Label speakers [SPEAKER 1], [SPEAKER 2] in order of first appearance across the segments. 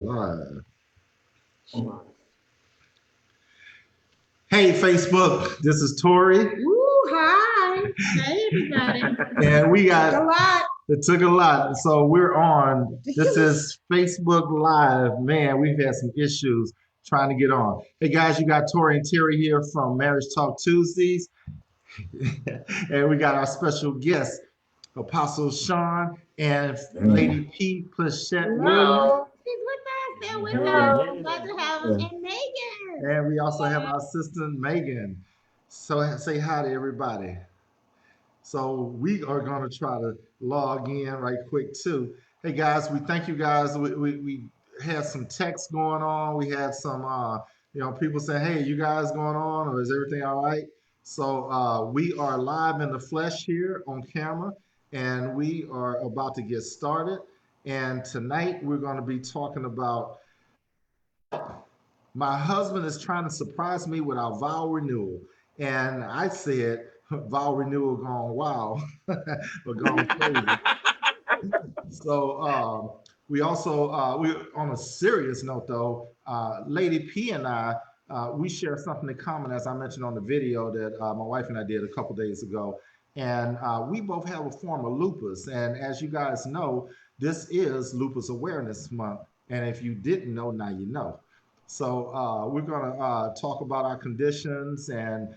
[SPEAKER 1] Live. Hey, Facebook, this is Tory,
[SPEAKER 2] Woo, hi. Hey, everybody.
[SPEAKER 1] and we
[SPEAKER 2] Took a
[SPEAKER 1] got
[SPEAKER 2] lot.
[SPEAKER 1] it took a lot. So we're on. This is Facebook Live. Man, we've had some issues trying to get on. Hey guys, you got Tory and Terry here from Marriage Talk Tuesdays, and we got our special guest, Apostle Sean and Lady P. Plachette Williams.
[SPEAKER 2] Hello. She's with us. They're with us. I'm glad to have them. And Megan.
[SPEAKER 1] And we also have our assistant Megan. So say hi to everybody. So we are going to try to log in right quick too. Hey guys, we thank you guys. We had some text going on. We had some people saying, "Hey, you guys going on, or is everything all right?" So we are live in the flesh here on camera, and we are about to get started. And tonight we're going to be talking about my husband is trying to surprise me with our vow renewal. And I said, vow renewal gone wild, or gone crazy. So we also, we on a serious note though, Lady P and I, we share something in common, as I mentioned on the video that my wife and I did a couple days ago. And we both have a form of lupus. And as you guys know, this is Lupus Awareness Month. And if you didn't know, now you know. So we're going to talk about our conditions and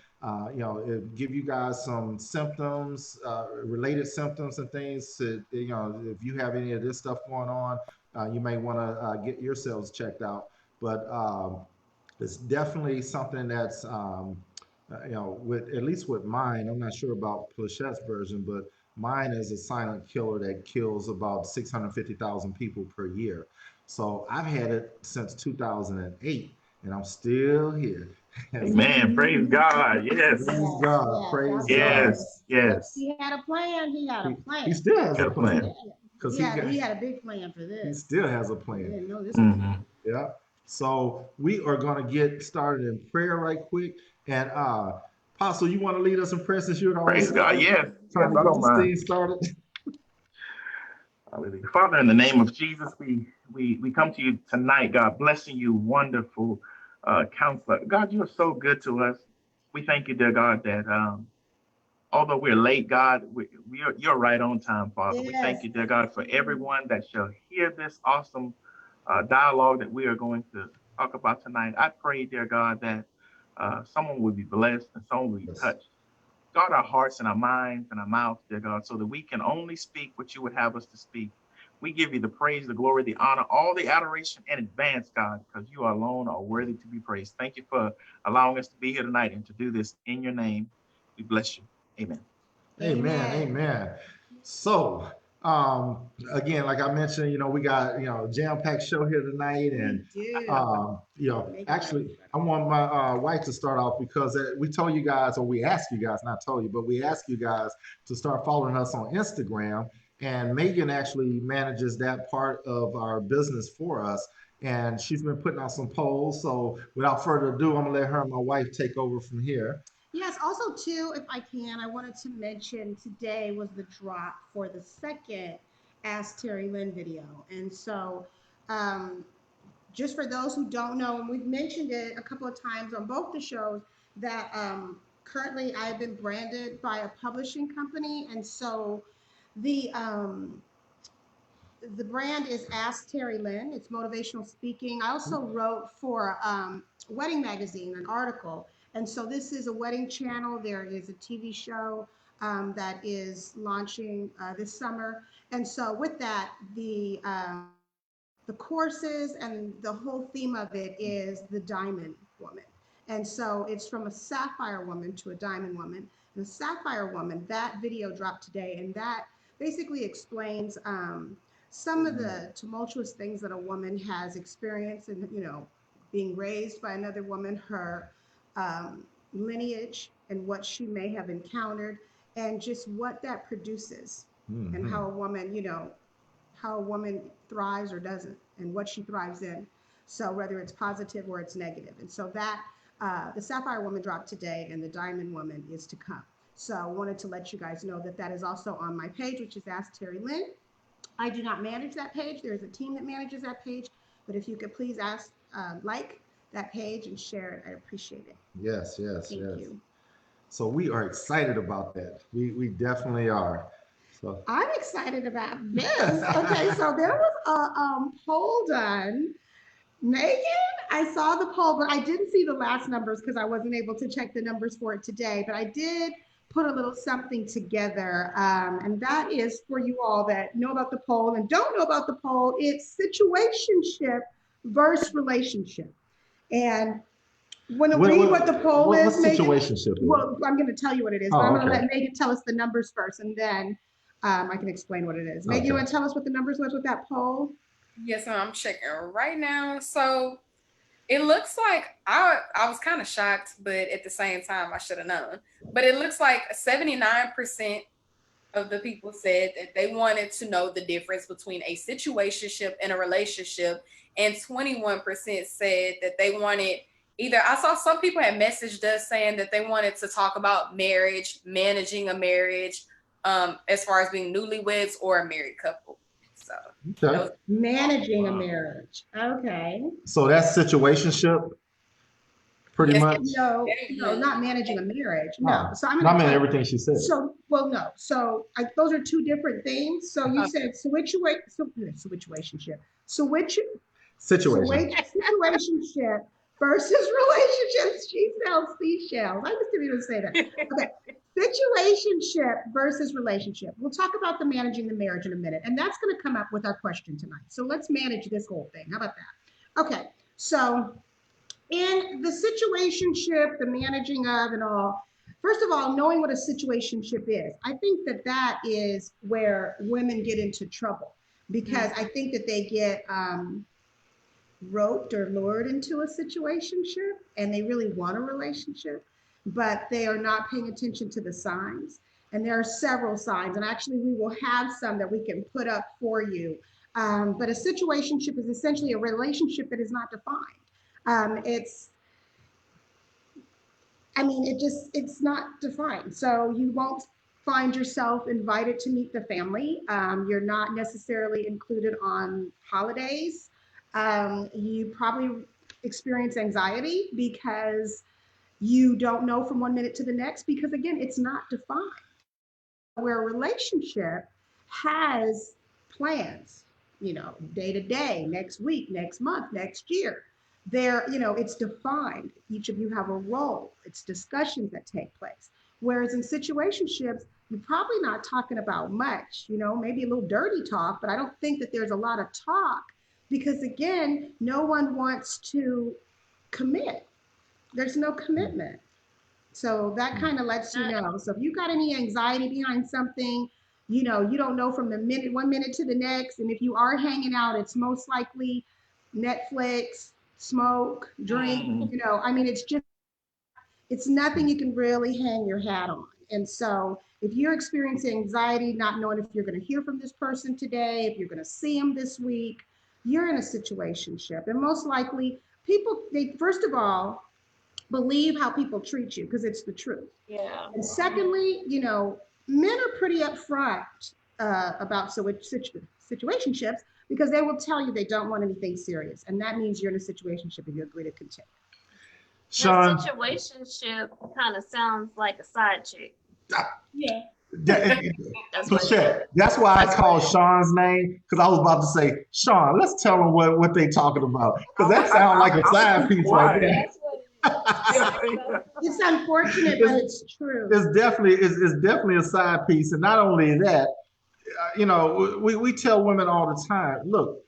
[SPEAKER 1] give you guys some symptoms, related symptoms and things. If you have any of this stuff going on, you may want to get yourselves checked out. But it's definitely something that's with at least with mine. I'm not sure about Plachette's version, but mine is a silent killer that kills about 650,000 people per year. So I've had it since 2008, and I'm still here.
[SPEAKER 3] Amen. Praise God. Yes.
[SPEAKER 1] Praise
[SPEAKER 2] Yes,
[SPEAKER 1] God.
[SPEAKER 2] yes,
[SPEAKER 1] Praise God.
[SPEAKER 2] absolutely.
[SPEAKER 3] Yes. Yes.
[SPEAKER 2] He had a plan. He had a
[SPEAKER 1] He
[SPEAKER 2] plan.
[SPEAKER 1] still has a
[SPEAKER 3] Got a
[SPEAKER 1] plan
[SPEAKER 3] plan.
[SPEAKER 2] Yeah.
[SPEAKER 1] because
[SPEAKER 2] He had a big plan for
[SPEAKER 1] he
[SPEAKER 2] this.
[SPEAKER 1] still has a
[SPEAKER 2] We
[SPEAKER 1] plan.
[SPEAKER 2] didn't know this was
[SPEAKER 3] Hmm.
[SPEAKER 2] coming.
[SPEAKER 1] Yeah. So we are going to get started in prayer right quick. And Apostle, you want to lead us in prayer since you're always
[SPEAKER 3] Praise God. Yes. Yes.
[SPEAKER 1] trying to
[SPEAKER 3] I
[SPEAKER 1] get
[SPEAKER 3] don't
[SPEAKER 1] this
[SPEAKER 3] mind.
[SPEAKER 1] thing started?
[SPEAKER 3] Hallelujah. Father, in the name of Jesus, we come to you tonight, God, blessing you, wonderful counselor. God, you are so good to us. We thank you, dear God, that although we're late, God, you're right on time, Father. We thank
[SPEAKER 2] Yes.
[SPEAKER 3] you, dear God, for everyone that shall hear this awesome dialogue that we are going to talk about tonight. I pray, dear God, that someone will be blessed and someone will be
[SPEAKER 1] Yes.
[SPEAKER 3] touched. Guard our hearts and our minds and our mouths, dear God, so that we can only speak what you would have us to speak. We give you the praise, the glory, the honor, all the adoration in advance, God, because you alone are worthy to be praised. Thank you for allowing us to be here tonight and to do this in your name. We bless you. Amen.
[SPEAKER 1] Amen.
[SPEAKER 2] Amen.
[SPEAKER 1] Amen. So, um, again, like I mentioned, we got, jam-packed show here tonight.
[SPEAKER 2] We
[SPEAKER 1] And,
[SPEAKER 2] do. Make it happen,
[SPEAKER 1] actually, I
[SPEAKER 2] brother.
[SPEAKER 1] want my wife to start off because we told you guys, or we asked you guys, not told you, but we asked you guys to start following us on Instagram. And Megan actually manages that part of our business for us. And she's been putting out some polls. So without further ado, I'm gonna let her and my wife take over from here.
[SPEAKER 2] Yes, also too, if I can, I wanted to mention today was the drop for the second Ask Terry Lynn video. And so um, just for those who don't know, and we've mentioned it a couple of times on both the shows, that currently I've been branded by a publishing company. And so the um, the brand is Ask Terry Lynn. It's motivational speaking. I also wrote for Wedding Magazine an article. And so this is a wedding channel. There is a TV show that is launching this summer. And so with that, the courses and the whole theme of it is the diamond woman. And so it's from a sapphire woman to a diamond woman. And the sapphire woman, that video dropped today, and that basically explains some of the tumultuous things that a woman has experienced, and being raised by another woman, her lineage, and what she may have encountered, and just what that produces, and
[SPEAKER 1] Hmm.
[SPEAKER 2] how a woman thrives or doesn't, and what she thrives in. So whether it's positive or it's negative. And so that the Sapphire Woman dropped today, and the Diamond Woman is to come. So I wanted to let you guys know that that is also on my page, which is Ask Terry Lynn. I do not manage that page. There's a team that manages that page. But if you could please like that page and share it, I'd appreciate it.
[SPEAKER 1] Yes, yes,
[SPEAKER 2] Thank
[SPEAKER 1] yes.
[SPEAKER 2] you.
[SPEAKER 1] So we are excited about that. We definitely are. So
[SPEAKER 2] I'm excited about this. Okay, so there was a poll done. Megan, I saw the poll, but I didn't see the last numbers because I wasn't able to check the numbers for it today. But I did put a little something together, and that is for you all that know about the poll and don't know about the poll. It's situationship versus relationship. And want to read what the poll
[SPEAKER 1] what
[SPEAKER 2] is, Megan?
[SPEAKER 1] situationship is?
[SPEAKER 2] Well, I'm going to tell you what it is, but
[SPEAKER 1] Oh,
[SPEAKER 2] I'm going to
[SPEAKER 1] okay.
[SPEAKER 2] let Megan tell us the numbers first, and then I can explain what it is. Megan, you
[SPEAKER 1] Okay.
[SPEAKER 2] want to tell us what the numbers was with that poll?
[SPEAKER 4] Yes, I'm checking right now. So it looks like I was kind of shocked, but at the same time I should have known. But it looks like 79% of the people said that they wanted to know the difference between a situationship and a relationship, and 21% said that they wanted either. I saw some people had messaged us saying that they wanted to talk about marriage, managing a marriage, as far as being newlyweds or a married couple. So that
[SPEAKER 1] Okay.
[SPEAKER 4] was
[SPEAKER 2] Managing a marriage. Okay.
[SPEAKER 1] So that's situationship, pretty
[SPEAKER 4] yes,
[SPEAKER 1] much.
[SPEAKER 2] No, no, not managing a marriage. No.
[SPEAKER 1] Oh,
[SPEAKER 2] So I'm
[SPEAKER 1] no,
[SPEAKER 2] going
[SPEAKER 1] I
[SPEAKER 2] to
[SPEAKER 1] mean
[SPEAKER 2] tell you.
[SPEAKER 1] everything she said.
[SPEAKER 2] So, well, no. So those are two different things. So you
[SPEAKER 4] Okay.
[SPEAKER 2] said situationship. Switch,
[SPEAKER 1] Situation.
[SPEAKER 2] situationship versus relationships. She sells seashells. I just didn't even say that. Okay. Situationship versus relationship. We'll talk about the managing the marriage in a minute. And that's going to come up with our question tonight. So let's manage this whole thing. How about that? Okay. So in the situationship, the managing of and all, first of all, knowing what a situationship is, I think that that is where women get into trouble because I think that they get roped or lured into a situationship and they really want a relationship, but they are not paying attention to the signs. And there are several signs, and actually, we will have some that we can put up for you. But a situationship is essentially a relationship that is not defined. It's I mean, it's not defined. So you won't find yourself invited to meet the family. You're not necessarily included on holidays. You probably experience anxiety because you don't know from one minute to the next because, again, it's not defined. Where a relationship has plans, day to day, next week, next month, next year. It's defined. Each of you have a role. It's discussions that take place. Whereas in situationships, you're probably not talking about much, maybe a little dirty talk, but I don't think that there's a lot of talk because, again, no one wants to commit. There's no commitment. So that kind of lets you know. So if you got any anxiety behind something, you don't know from the minute, 1 minute to the next. And if you are hanging out, it's most likely Netflix, smoke, drink, I mean, it's nothing you can really hang your hat on. And so if you're experiencing anxiety, not knowing if you're going to hear from this person today, if you're going to see them this week, you're in a situationship. And most likely they first of all, believe how people treat you because it's the truth.
[SPEAKER 5] Yeah.
[SPEAKER 2] And secondly, men are pretty upfront about situationships because they will tell you they don't want anything serious. And that means you're in a situationship if you agree to continue.
[SPEAKER 1] Sean,
[SPEAKER 5] The situationship kind of sounds like a side chick.
[SPEAKER 2] Yeah.
[SPEAKER 1] that's why I called Sean's name because I was about to say, Sean, let's tell them what they talking about because that sounds like a side piece right there.
[SPEAKER 5] That's what it is.
[SPEAKER 2] It's unfortunate, but it's true.
[SPEAKER 1] It's definitely a side piece, and not only that, we tell women all the time, look,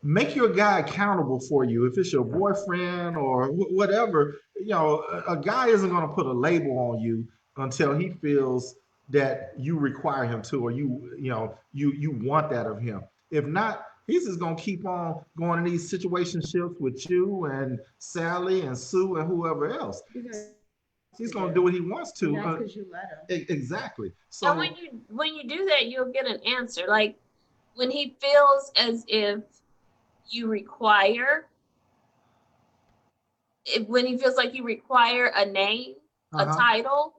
[SPEAKER 1] make your guy accountable for you. If it's your boyfriend or whatever, a guy isn't going to put a label on you until he feels that you require him to, or you want that of him. If not, he's just going to keep on going in these situationships with you and Sally and Sue and whoever else. He's going to do what he wants to.
[SPEAKER 2] That's because you let him.
[SPEAKER 1] Exactly. So
[SPEAKER 5] And when you do that, you'll get an answer. Like when he feels as if you require, when he feels like you require a name, a title,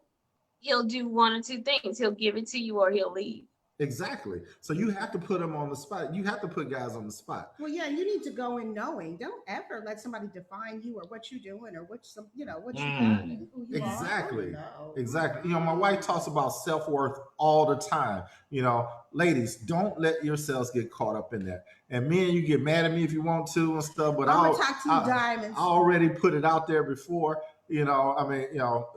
[SPEAKER 5] he'll do one or two things. He'll give it to you or he'll leave.
[SPEAKER 1] Exactly. So you have to put them on the spot. You have to put guys on the spot.
[SPEAKER 2] Well, yeah, you need to go in knowing. Don't ever let somebody define you or what you're doing or what you got
[SPEAKER 3] Mm.
[SPEAKER 2] and who you are. Oh
[SPEAKER 1] Exactly.
[SPEAKER 2] no.
[SPEAKER 1] Exactly. You know, my wife talks about self-worth all the time. You know, ladies, don't let yourselves get caught up in that. And men, you get mad at me if you want to and stuff, but
[SPEAKER 2] I'm gonna talk to you,
[SPEAKER 1] I
[SPEAKER 2] diamonds.
[SPEAKER 1] already put it out there before. You know, I mean, you know,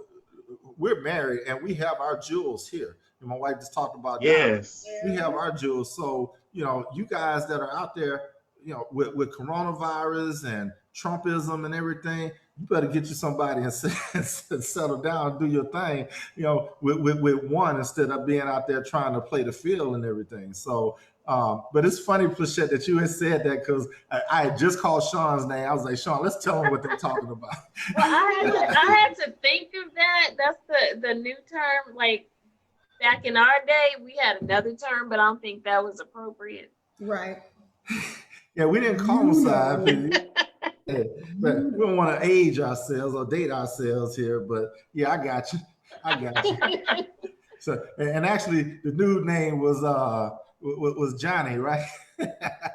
[SPEAKER 1] we're married and we have our jewels here. And my wife just talked about diamonds.
[SPEAKER 3] Yes.
[SPEAKER 1] We have our jewels. So, you know, you guys that are out there, you know, with coronavirus and Trumpism and everything, you better get you somebody and settle down and do your thing, you know, with one instead of being out there trying to play the field and everything. So, but it's funny, Plachette, that you had said that because I had just called Sean's name. I was like, Sean, let's tell him what they're talking about.
[SPEAKER 5] Well, I had to think of that. That's the new term. Like back in our day, we had another term, but I don't think that was appropriate.
[SPEAKER 2] Right.
[SPEAKER 1] Yeah, we didn't call them side piece. Yeah, but we don't want to age ourselves or date ourselves here. But yeah, I got you. I got you. So, and actually, the dude name was Johnny, right?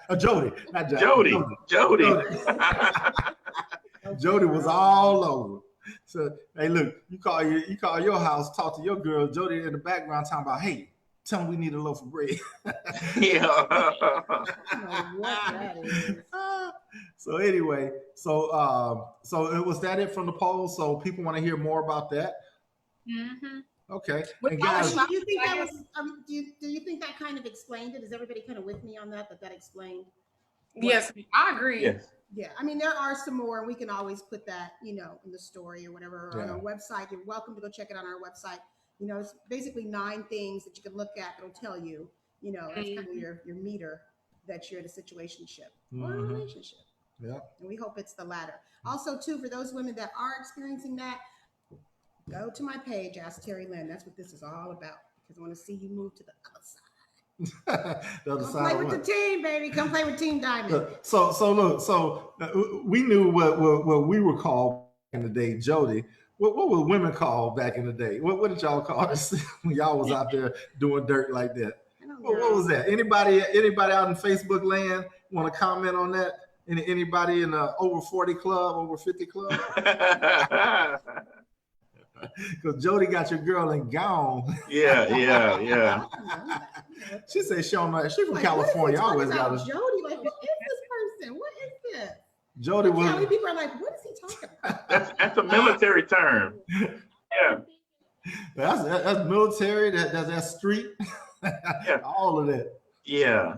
[SPEAKER 1] Or Jody, not Johnny.
[SPEAKER 3] Jody.
[SPEAKER 1] Jody was all over. So, hey, look, you call your house, talk to your girl, Jody in the background talking about, hey, tell them we need a loaf of bread.
[SPEAKER 3] Yeah.
[SPEAKER 2] I don't know what that is.
[SPEAKER 1] So anyway, so was that it from the poll? So people want to hear more about that.
[SPEAKER 4] Mm-hmm.
[SPEAKER 1] Okay,
[SPEAKER 4] With
[SPEAKER 1] and
[SPEAKER 4] all
[SPEAKER 1] guys,
[SPEAKER 4] the
[SPEAKER 2] Do you think
[SPEAKER 4] I
[SPEAKER 2] that
[SPEAKER 4] guess-
[SPEAKER 2] was? Do you think that kind of explained it? Is everybody kind of with me on that? That explained? what-
[SPEAKER 4] Yes, I agree.
[SPEAKER 3] Yes.
[SPEAKER 2] Yeah, I mean, there are some more, and we can always put that, you know, in the story or whatever, or on
[SPEAKER 1] Yeah.
[SPEAKER 2] our website. You're welcome to go check it on our website. You know, it's basically 9 things that you can look at that'll tell you, you know, that's kind of your meter that you're in a situationship or a
[SPEAKER 1] Mhm.
[SPEAKER 2] relationship.
[SPEAKER 1] Yeah.
[SPEAKER 2] And we hope it's the latter. Also, too, for those women that are experiencing that, go to my page, Ask Teri Lynn. That's what this is all about. Because I want to see you move to the other side.
[SPEAKER 1] The other
[SPEAKER 2] Come
[SPEAKER 1] side
[SPEAKER 2] play
[SPEAKER 1] of
[SPEAKER 2] with
[SPEAKER 1] what?
[SPEAKER 2] the team, baby. Come play with Team Diamond.
[SPEAKER 1] So look, we knew what we were called back in the day, Jody. What were women called back in the day? What did y'all call us when y'all was out there doing dirt like that?
[SPEAKER 2] I don't
[SPEAKER 1] What
[SPEAKER 2] know.
[SPEAKER 1] was that? Anybody out in Facebook land want to comment on that? Anybody in the over 40 club, over 50 club? Because Jody got your girl in gown.
[SPEAKER 3] Yeah.
[SPEAKER 2] I don't know that.
[SPEAKER 1] She said she don't know. She from
[SPEAKER 2] Like,
[SPEAKER 1] California.
[SPEAKER 2] What
[SPEAKER 1] Always
[SPEAKER 2] is he
[SPEAKER 1] got
[SPEAKER 2] talking
[SPEAKER 1] us.
[SPEAKER 2] about Jody? Like, who is this person? What is this?
[SPEAKER 1] Jody
[SPEAKER 2] How many
[SPEAKER 1] was.
[SPEAKER 2] people are like, what is he talking about?
[SPEAKER 3] That's a military term. Yeah.
[SPEAKER 1] That's military. That's street.
[SPEAKER 3] Yeah.
[SPEAKER 1] All of that.
[SPEAKER 3] Yeah.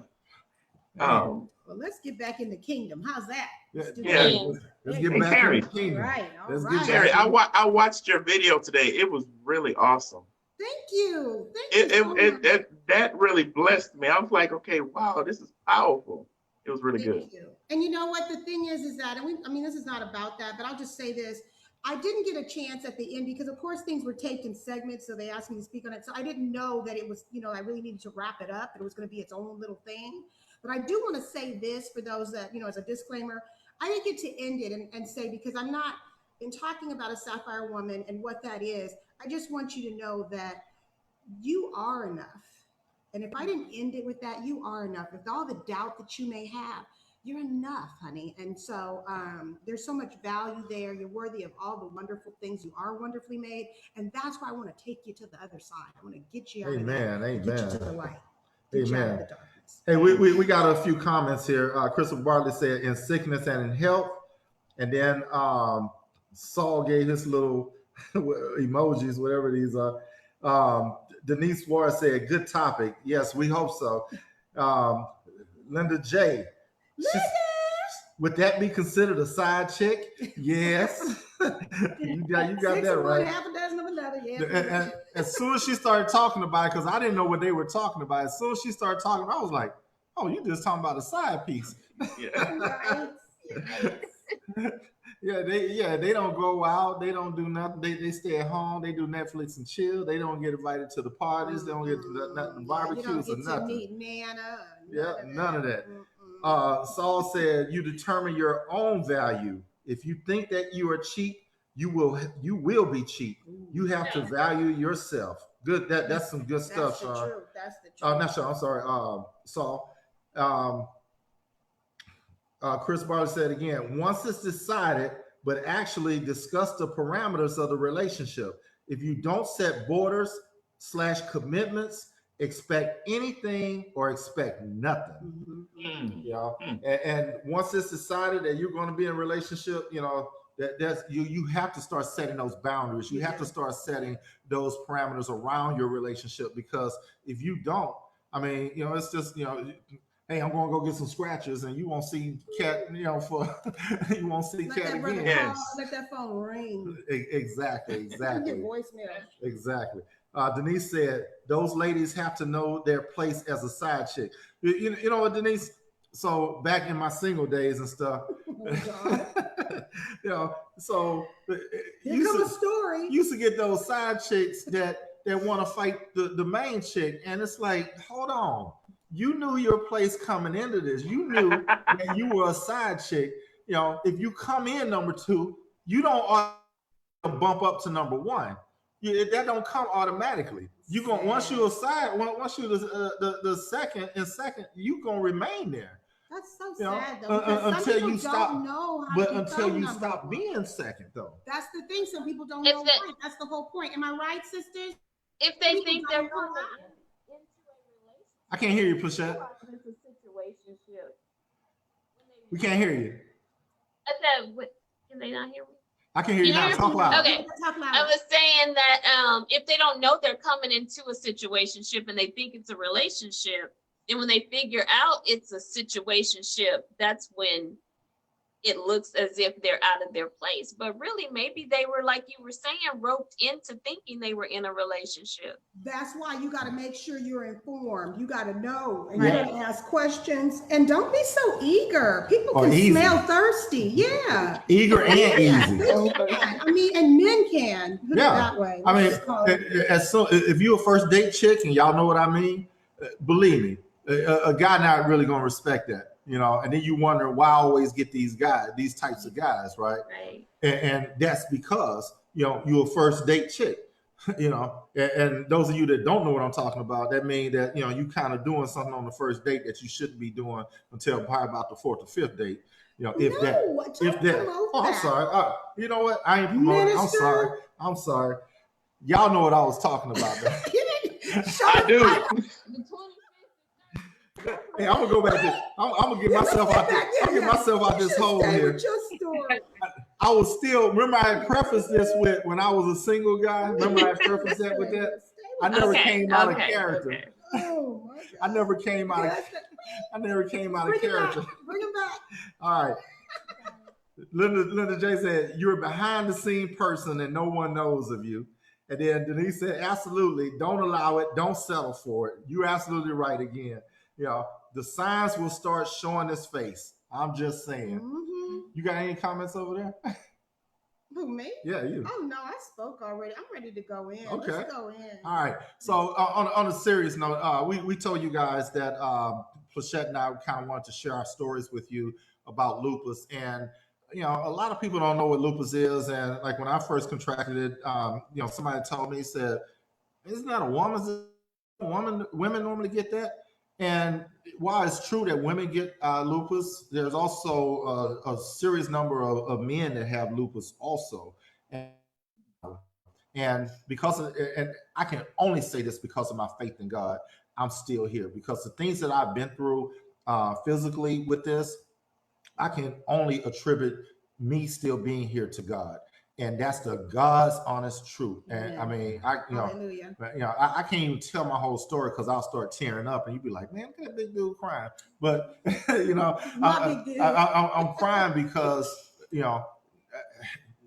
[SPEAKER 2] Well, let's get back in the kingdom. How's that? Let's do
[SPEAKER 3] Yeah.
[SPEAKER 2] that.
[SPEAKER 1] Let's get
[SPEAKER 3] Hey,
[SPEAKER 1] back
[SPEAKER 3] Teri.
[SPEAKER 1] in the kingdom.
[SPEAKER 2] Right. All
[SPEAKER 1] Let's get
[SPEAKER 2] right.
[SPEAKER 3] Teri, I watched your video today. It was really awesome.
[SPEAKER 2] Thank you. Thank you. so much.
[SPEAKER 3] That really blessed me. I was like, okay, wow, this is powerful. It was really good.
[SPEAKER 2] Thank you. And you know what? The thing is that, I mean, this is not about that, but I'll just say this. I didn't get a chance at the end because, of course, things were taped in segments. So they asked me to speak on it. So I didn't know that it was, you know, I really needed to wrap it up. That it was going to be its own little thing. But I do want to say this for those that, you know, as a disclaimer, I didn't get to end it and say, because I'm not, in talking about a sapphire woman and what that is, I just want you to know that you are enough. And if I didn't end it with that, you are enough. With all the doubt that you may have, you're enough, honey. And so there's so much value there. You're worthy of all the wonderful things. You are wonderfully made. And that's why I want to take you to the other side. I want to get you out of there.
[SPEAKER 1] Amen.
[SPEAKER 2] Get you to the
[SPEAKER 1] Amen.
[SPEAKER 2] light. Get you out of
[SPEAKER 1] Amen.
[SPEAKER 2] the darkness.
[SPEAKER 1] Hey, we got a few comments here. Crystal Bartley said, in sickness and in health. And then Saul gave his little emojis, whatever these are. Denise Ward said, good topic. Yes, we hope so. Linda J. Would that be considered a side chick? Yes. you got
[SPEAKER 2] Six
[SPEAKER 1] that
[SPEAKER 2] of one,
[SPEAKER 1] right.
[SPEAKER 2] half a dozen of another. Yeah.
[SPEAKER 1] And as soon as she started talking about it, because I didn't know what they were talking about, as soon as she started talking, I was like, oh, you just talking about a side piece.
[SPEAKER 3] Yeah.
[SPEAKER 2] Right.
[SPEAKER 1] They don't go out, they don't do nothing, they stay at home, they do Netflix and chill, they don't get invited to the parties, they don't get nothing, barbecues or nothing.
[SPEAKER 2] Meet Nana.
[SPEAKER 1] Yeah, none of that.
[SPEAKER 2] Mm-mm.
[SPEAKER 1] Saul said, you determine your own value. If you think that you are cheap, you will be cheap. You have to value yourself. Good. That's some good
[SPEAKER 2] That's
[SPEAKER 1] stuff,
[SPEAKER 2] the
[SPEAKER 1] Sean.
[SPEAKER 2] truth. That's the truth.
[SPEAKER 1] Not Sean. I'm sorry. Saul. Um, Chris Barley said again, once it's decided, but actually discuss the parameters of the relationship. If you don't set borders / commitments, expect anything or expect nothing.
[SPEAKER 2] Mm-hmm.
[SPEAKER 1] You know, and once it's decided that you're going to be in a relationship, you know, that's you have to start setting those boundaries. You have to start setting those parameters around your relationship, because if you don't, I mean, you know, it's just, you know, hey, I'm gonna go get some scratches, and you won't see cat, you know, for you won't see
[SPEAKER 2] Let
[SPEAKER 1] cat
[SPEAKER 2] that brother
[SPEAKER 1] again.
[SPEAKER 2] call, let that phone ring.
[SPEAKER 1] Exactly,
[SPEAKER 2] Your
[SPEAKER 1] exactly,
[SPEAKER 2] voicemail.
[SPEAKER 1] exactly. Denise said those ladies have to know their place as a side chick. You know what, Denise? So back in my single days and stuff,
[SPEAKER 2] Oh, God.
[SPEAKER 1] you know, so
[SPEAKER 2] Here comes a story.
[SPEAKER 1] used to get those side chicks that want to fight the main chick, and it's like, hold on, you knew your place coming into this. You knew that you were a side chick. You know, if you come in number two, you don't bump up to number one. That don't come automatically. You going once you aside, once you the second, you gonna remain there.
[SPEAKER 2] That's so
[SPEAKER 1] You know,
[SPEAKER 2] sad though, because some people don't know how
[SPEAKER 1] but
[SPEAKER 2] to
[SPEAKER 1] until
[SPEAKER 2] become
[SPEAKER 1] you
[SPEAKER 2] number
[SPEAKER 1] stop
[SPEAKER 2] one.
[SPEAKER 1] being second, though.
[SPEAKER 2] That's the thing. Some people don't
[SPEAKER 5] If
[SPEAKER 2] know
[SPEAKER 5] the-
[SPEAKER 2] why. That's the whole point. Am I right, sisters?
[SPEAKER 5] If they
[SPEAKER 2] People
[SPEAKER 5] think
[SPEAKER 2] don't
[SPEAKER 5] they're
[SPEAKER 2] know
[SPEAKER 5] coming
[SPEAKER 2] why.
[SPEAKER 5] into a relationship,
[SPEAKER 1] I can't hear you, Plachette.
[SPEAKER 5] it's a situationship.
[SPEAKER 1] We can't hear you.
[SPEAKER 5] I said, can they not hear me?
[SPEAKER 1] I can hear you now.
[SPEAKER 5] Yeah.
[SPEAKER 1] Talk loud.
[SPEAKER 5] Okay.
[SPEAKER 2] Talk loud.
[SPEAKER 5] I was saying that if they don't know they're coming into a situationship and they think it's a relationship, and when they figure out it's a situationship, that's when it looks as if they're out of their place. But really, maybe they were, like you were saying, roped into thinking they were in a relationship.
[SPEAKER 2] That's why you got to make sure you're informed. You got to know, and you got to ask questions. And don't be so eager. People can smell thirsty. Yeah.
[SPEAKER 1] Eager and easy.
[SPEAKER 2] I mean, and men can. Put it that way.
[SPEAKER 1] I mean, if you're a first date chick, and y'all know what I mean, believe me, a guy not really gonna respect that. You know, and then you wonder why I always get these types of guys, right?
[SPEAKER 5] Right.
[SPEAKER 1] And that's because, you know, you're a first date chick, you know, and those of you that don't know what I'm talking about, that means that, you know, you kind of doing something on the first date that you shouldn't be doing until probably about the fourth or fifth date. You know, if that. Oh, I'm sorry. You know what? I ain't promoting. I'm sorry. Y'all know what I was talking about.
[SPEAKER 3] I do.
[SPEAKER 1] Hey, I'm gonna go back. I'm gonna get myself out there. I'm gonna get myself out this hole here. I was still remember I had prefaced this with when I was a single guy. Remember I prefaced that with that. I never came out of character.
[SPEAKER 5] Okay.
[SPEAKER 2] Oh my God.
[SPEAKER 1] I never came out of character.
[SPEAKER 2] Bring him back.
[SPEAKER 1] All right. Linda J said, you're a behind the scene person and no one knows of you. And then Denise said, absolutely, don't allow it, don't settle for it. You're absolutely right again. You know, the signs will start showing its face. I'm just saying.
[SPEAKER 2] Mm-hmm.
[SPEAKER 1] You got any comments over there?
[SPEAKER 2] Who, me?
[SPEAKER 1] Yeah, you.
[SPEAKER 2] Oh no, I spoke already. I'm ready to go in.
[SPEAKER 1] Okay.
[SPEAKER 2] Let's go in.
[SPEAKER 1] All right. So on a serious note, we told you guys that Plachette and I kind of wanted to share our stories with you about lupus. And, you know, a lot of people don't know what lupus is. And like when I first contracted it, you know, somebody told me, said, isn't that a woman's women normally get that? And while it's true that women get lupus, there's also a serious number of men that have lupus also. And because of, and I can only say this because of my faith in God, I'm still here, because the things that I've been through physically with this, I can only attribute me still being here to God. And that's the God's honest truth. And I mean, I can't even tell my whole story because I'll start tearing up, and you'd be like, "Man, look at that big dude crying." But you know, I'm crying because, you know,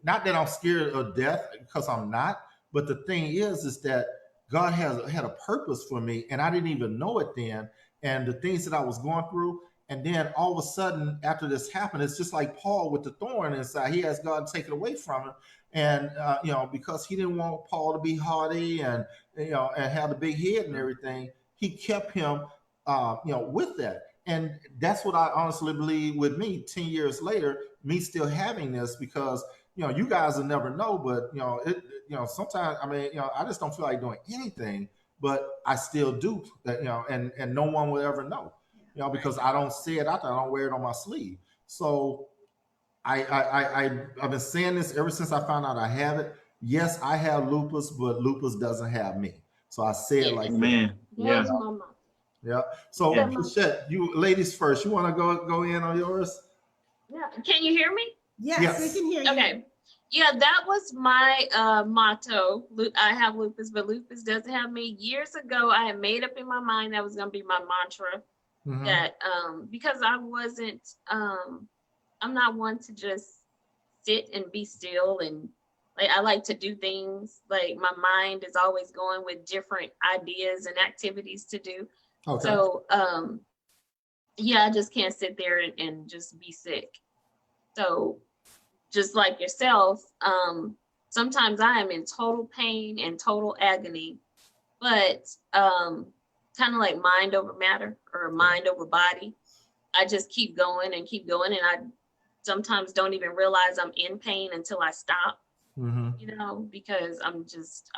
[SPEAKER 1] not that I'm scared of death, because I'm not. But the thing is that God had a purpose for me, and I didn't even know it then. And the things that I was going through. And then all of a sudden, after this happened, it's just like Paul with the thorn inside. He asked God to take it away from him, and you know, because he didn't want Paul to be haughty and, you know, and have the big head and everything. He kept him, you know, with that. And that's what I honestly believe with me 10 years later, me still having this, because you guys will never know, but sometimes, I mean, I just don't feel like doing anything, but I still do that, and no one will ever know, because I don't see it out there. I don't wear it on my sleeve. So I've been saying this ever since I found out I have it. Yes, I have lupus, but lupus doesn't have me. So I say it like
[SPEAKER 5] Yes.
[SPEAKER 1] that.
[SPEAKER 3] Amen.
[SPEAKER 5] That
[SPEAKER 3] Yeah.
[SPEAKER 5] was my mom.
[SPEAKER 1] Yeah. So
[SPEAKER 3] Yeah.
[SPEAKER 1] Plachette, you ladies first. You want to go in on yours?
[SPEAKER 5] Yeah. Can you hear me?
[SPEAKER 2] Yes,
[SPEAKER 1] Yes.
[SPEAKER 2] we can hear you.
[SPEAKER 5] Okay. Yeah, that was my motto. I have lupus, but lupus doesn't have me. Years ago, I had made up in my mind that was going to be my mantra.
[SPEAKER 1] Mhm.
[SPEAKER 5] That because I wasn't, I'm not one to just sit and be still, and like I like to do things. Like my mind is always going with different ideas and activities to do.
[SPEAKER 1] Okay.
[SPEAKER 5] So yeah, I just can't sit there and just be sick. So just like yourself, sometimes I am in total pain and total agony, but kind of like mind over matter or mind over body. I just keep going and keep going, and I sometimes don't even realize I'm in pain until I stop,
[SPEAKER 1] Mm-hmm.
[SPEAKER 5] Because I'm just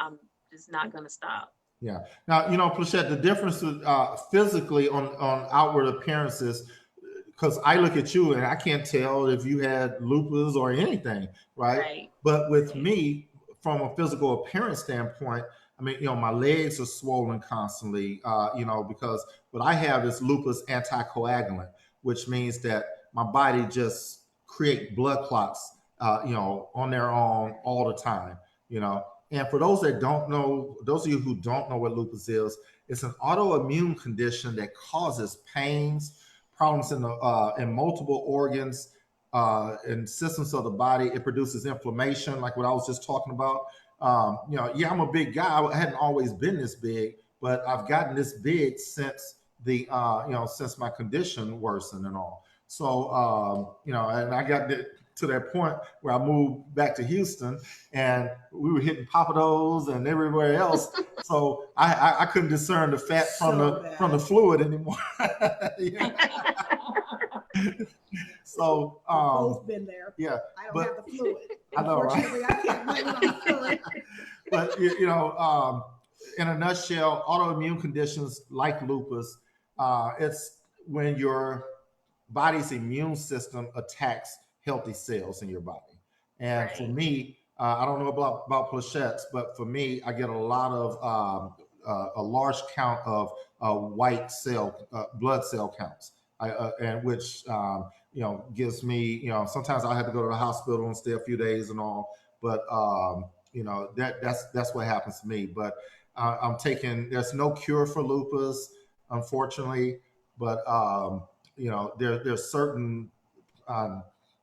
[SPEAKER 5] not gonna stop.
[SPEAKER 1] Yeah. Now, Plachette, the difference with, physically on outward appearances, because I look at you and I can't tell if you had lupus or anything, right?
[SPEAKER 5] Right.
[SPEAKER 1] But with
[SPEAKER 5] Right.
[SPEAKER 1] me, from a physical appearance standpoint, I mean, my legs are swollen constantly, because what I have is lupus anticoagulant, which means that my body just create blood clots, on their own all the time, you know. And for those that don't know, those of you who don't know what lupus is, it's an autoimmune condition that causes pains, problems in multiple organs and systems of the body. It produces inflammation, like what I was just talking about. Yeah, I'm a big guy. I hadn't always been this big, but I've gotten this big since since my condition worsened and all. So, and I got to that point where I moved back to Houston, and we were hitting Papados and everywhere else. So I couldn't discern the fat from the fluid anymore. So
[SPEAKER 2] both been there.
[SPEAKER 1] Yeah,
[SPEAKER 2] I don't have the fluid.
[SPEAKER 1] I know, right?
[SPEAKER 2] Unfortunately, I can't blame it on the fluid.
[SPEAKER 1] But in a nutshell, autoimmune conditions like lupus, it's when your body's immune system attacks healthy cells in your body. And
[SPEAKER 5] Right.
[SPEAKER 1] for me, I don't know about Plachette's, but for me, I get a lot of a large count of white cell blood cell counts, and which gives me, sometimes I have to go to the hospital and stay a few days and all, but that's what happens to me. But I'm taking, there's no cure for lupus, unfortunately, but there's certain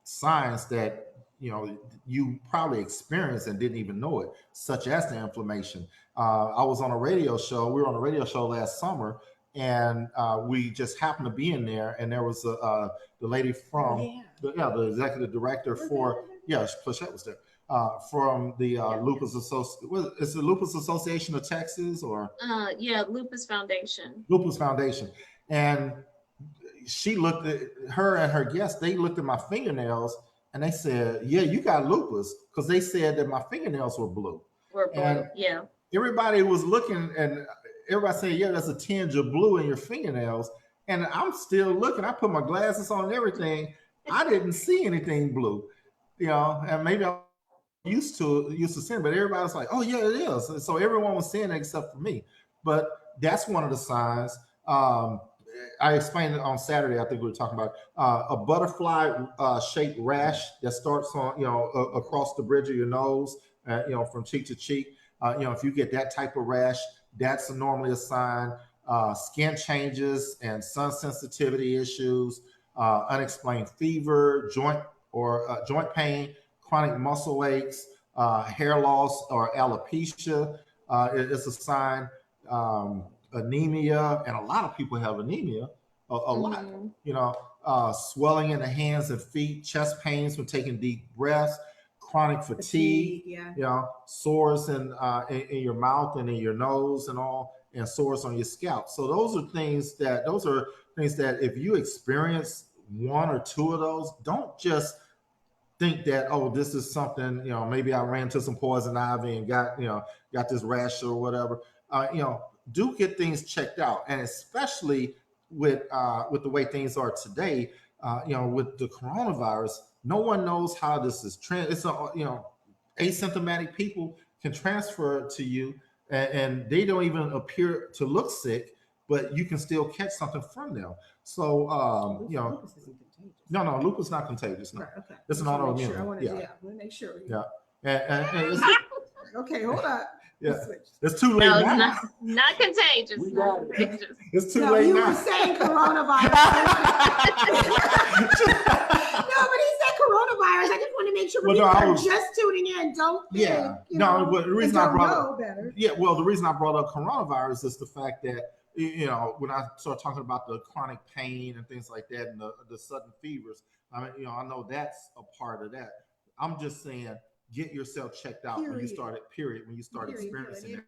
[SPEAKER 1] signs that you probably experienced and didn't even know it, such as the inflammation. I was on a radio show. We were on a radio show last summer, and we just happened to be in there, and there was the lady from the executive director for Plachette was there. From the Lupus Association, is the Lupus Association of Texas or?
[SPEAKER 5] Lupus Foundation.
[SPEAKER 1] Lupus Foundation, and she looked at her and her guests. They looked at my fingernails and they said, "Yeah, you got lupus," because they said that my fingernails were blue. And
[SPEAKER 5] yeah.
[SPEAKER 1] Everybody was looking, and everybody said, "Yeah, there's a tinge of blue in your fingernails." And I'm still looking. I put my glasses on and everything. I didn't see anything blue, and maybe I'm used to seeing, but everybody was like, "Oh yeah, it is." And so everyone was seeing it except for me. But that's one of the signs. I explained it on Saturday. I think we were talking about a butterfly shaped rash that starts on, across the bridge of your nose, from cheek to cheek. If you get that type of rash, that's normally a sign. Skin changes and sun sensitivity issues, unexplained fever, joint pain, chronic muscle aches, hair loss or alopecia is a sign. Anemia, and a lot of people have anemia, a lot, swelling in the hands and feet, chest pains when taking deep breaths, chronic fatigue, sores in your mouth and in your nose and all. and sores on your scalp. So those are things that if you experience one or two of those, don't just think that, oh, this is something, maybe I ran into some poison ivy and got this rash or whatever. Do get things checked out, and especially with the way things are today, with the coronavirus, no one knows how this is asymptomatic people can transfer it to you, and they don't even appear to look sick, but you can still catch something from them. So
[SPEAKER 2] Lupus isn't contagious.
[SPEAKER 1] no, lupus not contagious. No,
[SPEAKER 2] Right, okay.
[SPEAKER 1] it's an
[SPEAKER 2] Just wanna make
[SPEAKER 1] autoimmune.
[SPEAKER 2] sure. I want
[SPEAKER 1] Yeah.
[SPEAKER 2] to make sure.
[SPEAKER 1] Yeah, and it's,
[SPEAKER 2] Okay, hold up.
[SPEAKER 1] yeah,
[SPEAKER 2] Switch.
[SPEAKER 1] it's too late
[SPEAKER 5] No, it's
[SPEAKER 1] now.
[SPEAKER 5] not contagious.
[SPEAKER 1] We
[SPEAKER 5] Not
[SPEAKER 1] got it.
[SPEAKER 5] contagious.
[SPEAKER 1] It's too
[SPEAKER 2] No,
[SPEAKER 1] late
[SPEAKER 2] you
[SPEAKER 1] now.
[SPEAKER 2] were saying coronavirus. No, but he said coronavirus. I just want to make sure
[SPEAKER 1] Well,
[SPEAKER 2] people
[SPEAKER 1] no, I
[SPEAKER 2] are
[SPEAKER 1] was-
[SPEAKER 2] just tuning in. Don't think,
[SPEAKER 1] Yeah, no, but the reason
[SPEAKER 2] and
[SPEAKER 1] I
[SPEAKER 2] don't
[SPEAKER 1] brought
[SPEAKER 2] know
[SPEAKER 1] up,
[SPEAKER 2] better.
[SPEAKER 1] the reason I brought up coronavirus is the fact that when I start talking about the chronic pain and things like that, and the sudden fevers, I mean, I know that's a part of that. I'm just saying, get yourself checked out when you start experiencing it.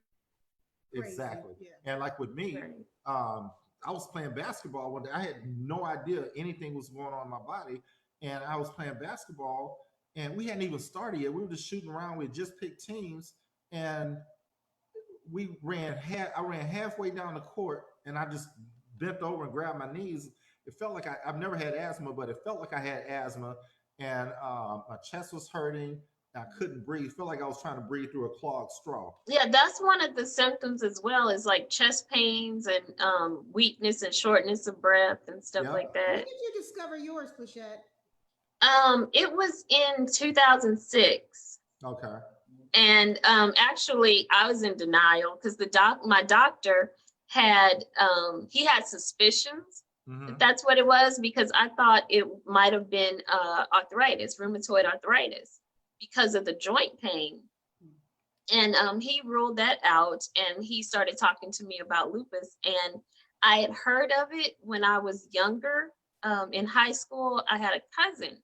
[SPEAKER 2] Crazy,
[SPEAKER 1] Exactly.
[SPEAKER 2] yeah.
[SPEAKER 1] And like with me, I was playing basketball one day. I had no idea anything was going on in my body, and I was playing basketball, and we hadn't even started yet. We were just shooting around. We had just picked teams, and I ran halfway down the court, and I just bent over and grabbed my knees. It felt like I've never had asthma, but it felt like I had asthma, and my chest was hurting. I couldn't breathe. It felt like I was trying to breathe through a clogged straw.
[SPEAKER 5] Yeah, that's one of the symptoms as well, is like chest pains and weakness and shortness of breath and stuff like
[SPEAKER 2] When
[SPEAKER 5] that.
[SPEAKER 2] did you discover yours, Plachette?
[SPEAKER 5] It was in 2006.
[SPEAKER 1] Okay.
[SPEAKER 5] And actually I was in denial because my doctor had he had suspicions that that's what it was, because I thought it might have been rheumatoid arthritis, because of the joint pain. And he ruled that out, and he started talking to me about lupus. And I had heard of it when I was younger. In high school, I had a cousin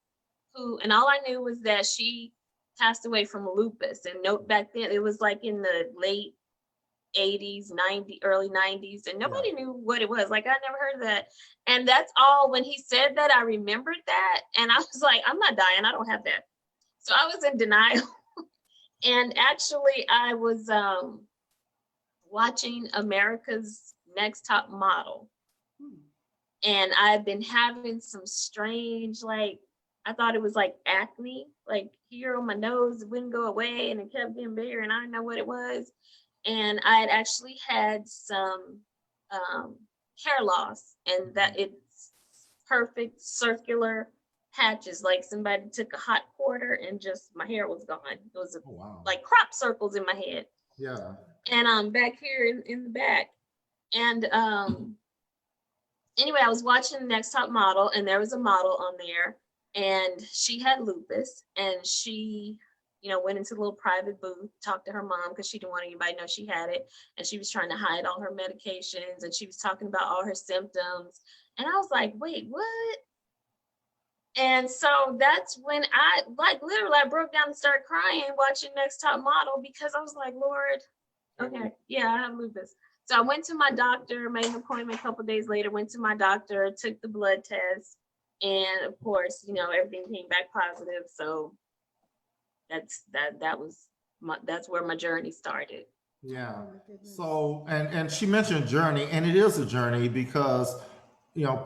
[SPEAKER 5] and all I knew was that she passed away from lupus. And back then, it was like in the late 80s, 90s, early 90s, and nobody knew what it was. Like, I never heard of that. And that's all. When he said that, I remembered that. And I was like, I'm not dying. I don't have that. So I was in denial. And actually, I was watching America's Next Top Model. And I've been having some strange, I thought it was like acne, like here on my nose, it wouldn't go away, and it kept getting bigger, and I didn't know what it was. And I had actually had some hair loss, and that it's perfect circular patches, like somebody took a hot quarter and just my hair was gone. It was like crop circles in my head.
[SPEAKER 1] Yeah.
[SPEAKER 5] And back here in the back. And anyway, I was watching the Next Top Model, and there was a model on there, and she had lupus, and she went into a little private booth, talked to her mom because she didn't want anybody to know she had it, and she was trying to hide all her medications, and she was talking about all her symptoms. And I was like, wait, what? And so that's when I literally broke down and started crying watching Next Top Model, because I was like, Lord, okay, yeah, I have lupus. So I went to my doctor, made an appointment a couple of days later, went to my doctor, took the blood test, and of course, everything came back positive. So that's where my journey started.
[SPEAKER 1] Yeah. So and she mentioned journey, and it is a journey because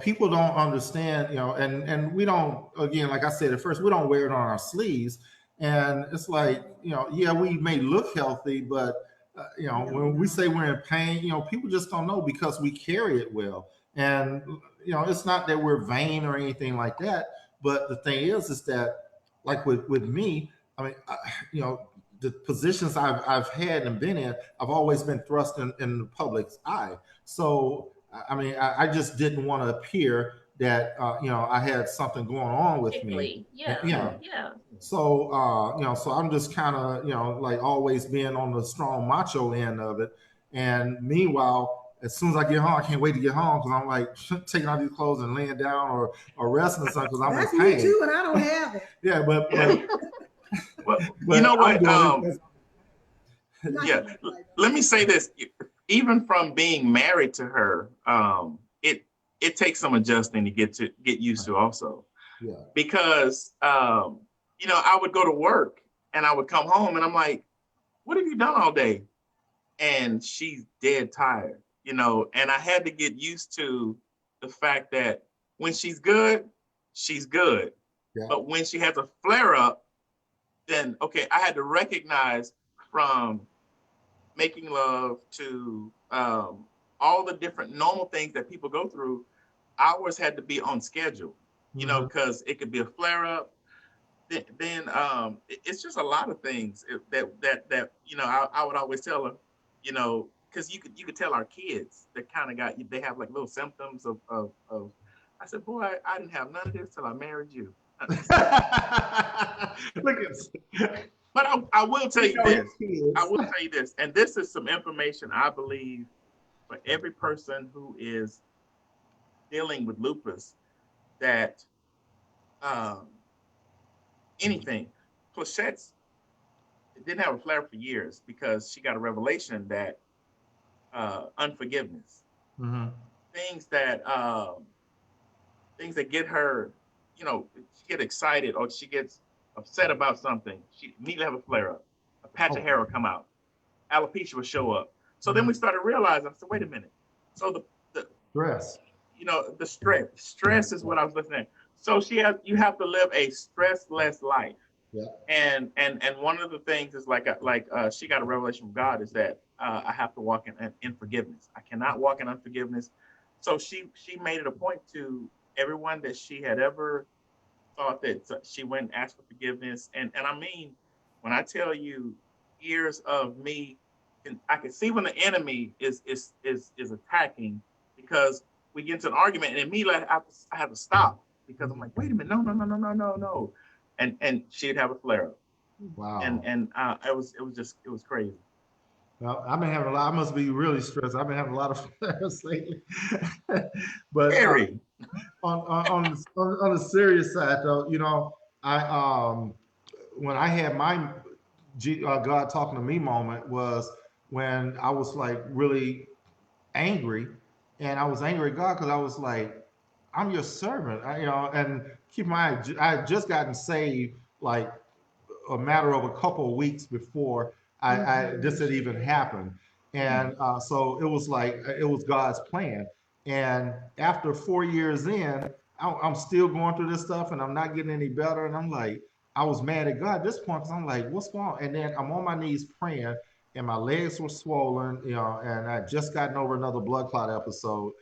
[SPEAKER 1] people don't understand, and we don't, again, like I said at first, we don't wear it on our sleeves. And it's like, yeah, we may look healthy, but, when we say we're in pain, people just don't know because we carry it well. And, it's not that we're vain or anything like that. But the thing is that, like with me, I mean, the positions I've had and been in, I've always been thrust in the public's eye. So, I mean, I just didn't want to appear that I had something going on with me.
[SPEAKER 5] Yeah.
[SPEAKER 1] So so I'm just kind of like always being on the strong macho end of it. And meanwhile, as soon as I get home, I can't wait to get home because I'm like taking out these clothes and laying down or resting or something because I'm
[SPEAKER 2] That's
[SPEAKER 1] in pain.
[SPEAKER 2] me too, and I don't have it.
[SPEAKER 1] Yeah, but
[SPEAKER 3] you know what?
[SPEAKER 1] I'm doing
[SPEAKER 3] Yeah, let me say this. even from being married to her, it takes some adjusting to get used to also.
[SPEAKER 1] Yeah.
[SPEAKER 3] Because I would go to work and I would come home and I'm like, what have you done all day? And she's dead tired, and I had to get used to the fact that when she's good, she's good.
[SPEAKER 1] Yeah.
[SPEAKER 3] But when she has a flare up, then okay, I had to recognize from making love to all the different normal things that people go through, ours had to be on schedule, because it could be a flare up. Then it's just a lot of things that I would always tell her, because you could tell our kids that kind of they have like little symptoms of I said, boy, I didn't have none of this till I married you.
[SPEAKER 1] Look at.
[SPEAKER 3] But I will tell you this. I will tell you this, and this is some information I believe for every person who is dealing with lupus, that anything. Clechette's didn't have a flare for years because she got a revelation that unforgiveness, things that get her, she get excited or she gets upset about something, she immediately have a flare up. A patch of hair will come out. Alopecia will show up. So then we started realizing, I said, wait a minute. So the
[SPEAKER 1] Stress.
[SPEAKER 3] The stress is what I was listening at. So you have to live a stressless life.
[SPEAKER 1] Yeah.
[SPEAKER 3] And one of the things is like she got a revelation from God is that I have to walk in forgiveness. I cannot walk in unforgiveness. So she made it a point to everyone that she had ever thought that she went and asked for forgiveness. And I mean, when I tell you years of me, and I can see when the enemy is attacking, because we get into an argument and immediately I have to stop because I'm like, wait a minute, no. And she'd have a flare up.
[SPEAKER 1] Wow.
[SPEAKER 3] And it was crazy.
[SPEAKER 1] Well, I've been having a lot. I must be really stressed. I've been having a lot of flares lately. But
[SPEAKER 3] Teri.
[SPEAKER 1] On the serious side, though, I when I had my God talking to me moment was when I was like really angry, and I was angry at God because I was like, I'm your servant, and keep in mind, I had just gotten saved like a matter of a couple of weeks before this had even happened. And so it was like, it was God's plan. And after 4 years in, I'm still going through this stuff and I'm not getting any better. And I'm like, I was mad at God at this point because I'm like, what's going on? And then I'm on my knees praying and my legs were swollen, and I just gotten over another blood clot episode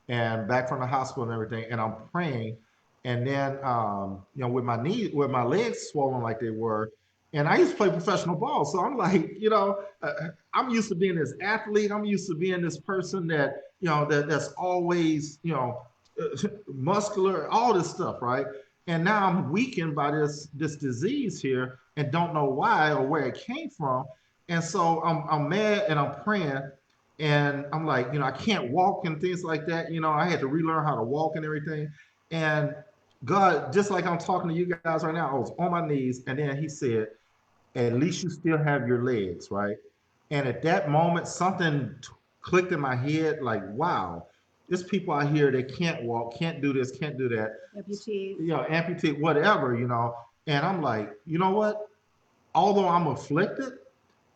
[SPEAKER 1] and back from the hospital and everything. And I'm praying. And then, with my legs swollen like they were, and I used to play professional ball. So I'm like, I'm used to being this athlete. I'm used to being this person that, that's always, muscular, all this stuff, right? And now I'm weakened by this disease here and don't know why or where it came from. And so I'm mad and I'm praying. And I'm like, I can't walk and things like that. I had to relearn how to walk and everything. And God, just like I'm talking to you guys right now, I was on my knees. And then he said, at least you still have your legs, right? And at that moment, something clicked in my head like, wow, there's people out here that can't walk, can't do this, can't do that.
[SPEAKER 2] Amputee.
[SPEAKER 1] Amputee, whatever, And I'm like, you know what? Although I'm afflicted,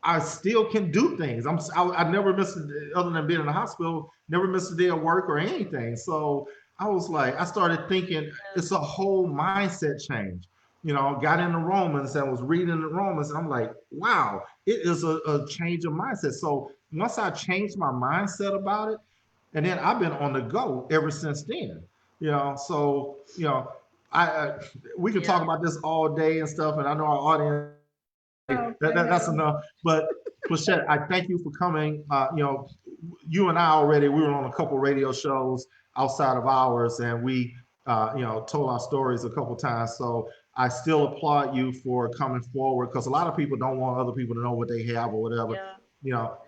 [SPEAKER 1] I still can do things. I never missed, other than being in the hospital, never missed a day of work or anything. So I was like, I started thinking it's a whole mindset change. Got into Romans and was reading the Romans, and I'm like, wow, it is a change of mindset. So once I changed my mindset about it, and then I've been on the go ever since then. So we can talk about this all day and stuff, and I know our audience. That's enough. But Clechette, I thank you for coming. You and I already, we were on a couple radio shows outside of ours, and we told our stories a couple times. So I still applaud you for coming forward, because a lot of people don't want other people to know what they have or whatever.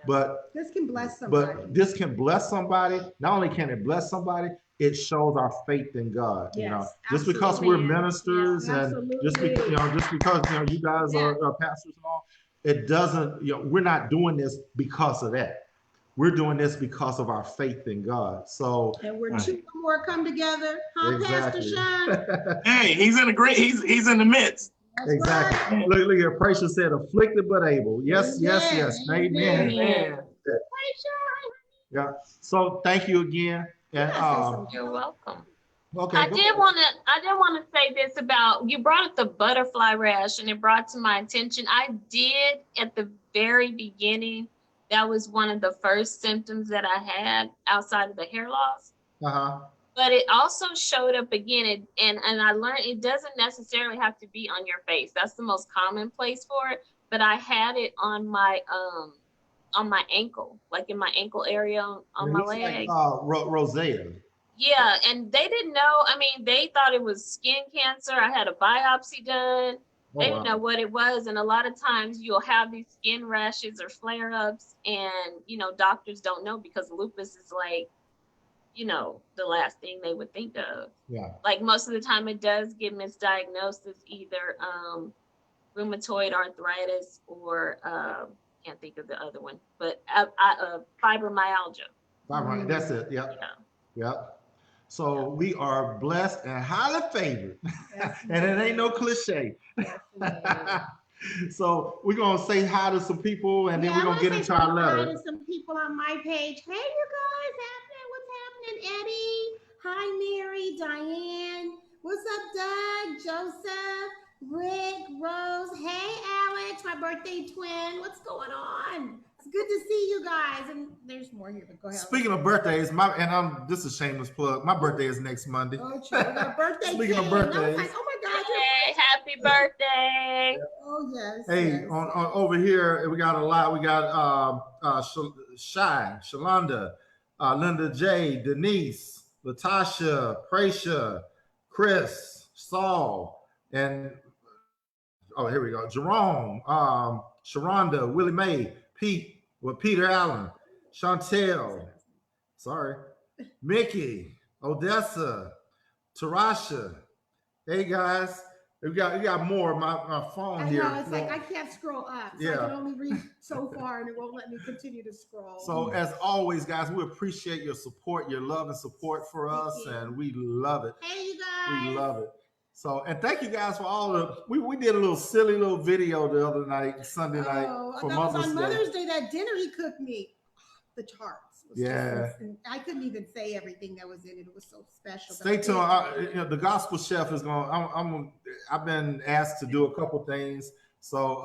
[SPEAKER 1] But
[SPEAKER 2] this can bless somebody.
[SPEAKER 1] But this can bless somebody. Not only can it bless somebody, it shows our faith in God.
[SPEAKER 2] Yes,
[SPEAKER 1] just because we're
[SPEAKER 2] absolutely.
[SPEAKER 1] ministers, and just because you guys are pastors and all, it doesn't. We're not doing this because of that. we're doing this because of our faith in God. So
[SPEAKER 2] And we're
[SPEAKER 3] Right.
[SPEAKER 2] two or more come together, huh, Pastor
[SPEAKER 1] exactly.
[SPEAKER 2] Sean?
[SPEAKER 3] Hey, he's in the great. He's in the midst.
[SPEAKER 2] That's
[SPEAKER 1] Exactly.
[SPEAKER 2] right.
[SPEAKER 1] Look here. Precious said, afflicted but able. Yes, yes,
[SPEAKER 2] Amen.
[SPEAKER 1] yes. Amen.
[SPEAKER 3] Amen.
[SPEAKER 1] Yeah. So thank you again. And
[SPEAKER 5] You're welcome.
[SPEAKER 1] okay.
[SPEAKER 5] I did want to say this about, you brought up the butterfly rash and it brought to my attention. I did at the very beginning, that was one of the first symptoms that I had outside of the hair loss.
[SPEAKER 1] Uh-huh.
[SPEAKER 5] But it also showed up again, and I learned it doesn't necessarily have to be on your face. That's the most common place for it. But I had it on my ankle, like in my ankle area on my leg.
[SPEAKER 1] Like, rosea.
[SPEAKER 5] Yeah, and they didn't know. I mean, they thought it was skin cancer. I had a biopsy done. They didn't know what it was. And a lot of times you'll have these skin rashes or flare-ups, and, doctors don't know because lupus is like, the last thing they would think of.
[SPEAKER 1] Yeah.
[SPEAKER 5] Like most of the time it does get misdiagnosed as either rheumatoid arthritis or can't think of the other one, but fibromyalgia.
[SPEAKER 1] That's it. Yep. Yep. So we are blessed and highly favored. And it ain't no cliche. So we're gonna say hi to some people, and then we're gonna get into our letter.
[SPEAKER 2] Hi to some people on my page. Hey, you guys, what's happening? Eddie. Hi, Mary, Diane. What's up, Doug, Joseph, Rick, Rose. Hey, Alex, my birthday twin. What's going on? It's good to see you guys. And there's more here, but go ahead.
[SPEAKER 1] Speaking of birthdays, this is a shameless plug. My birthday is next Monday.
[SPEAKER 2] Oh, true. We got a birthday.
[SPEAKER 1] Speaking of
[SPEAKER 2] king.
[SPEAKER 1] birthdays.
[SPEAKER 2] Like, oh my God.
[SPEAKER 5] Hey, happy birthday.
[SPEAKER 2] Oh, yes.
[SPEAKER 1] Hey,
[SPEAKER 2] yes.
[SPEAKER 1] on over here, we got a lot. We got Shalonda, Linda J, Denise, Latasha, Pracia, Chris, Saul, and here we go. Jerome, Sharonda, Willie Mae, Pete, Peter Allen, Chantel, Mickey, Odessa, Tarasha. Hey guys, we got more. My phone here.
[SPEAKER 2] I know, it's like I can't scroll up. So I can only read so far and it won't let me continue to scroll.
[SPEAKER 1] So as always, guys, we appreciate your support, your love and support for us, and we love it.
[SPEAKER 2] Hey, you guys.
[SPEAKER 1] We love it. So, and thank you guys for all the, we did a little silly little video the other night, Sunday night, for
[SPEAKER 2] Mother's Day. That dinner he cooked me, the tarts. I couldn't even say everything that was in it. It was so special.
[SPEAKER 1] Stay tuned. The gospel chef is going. I've been asked to do a couple things, so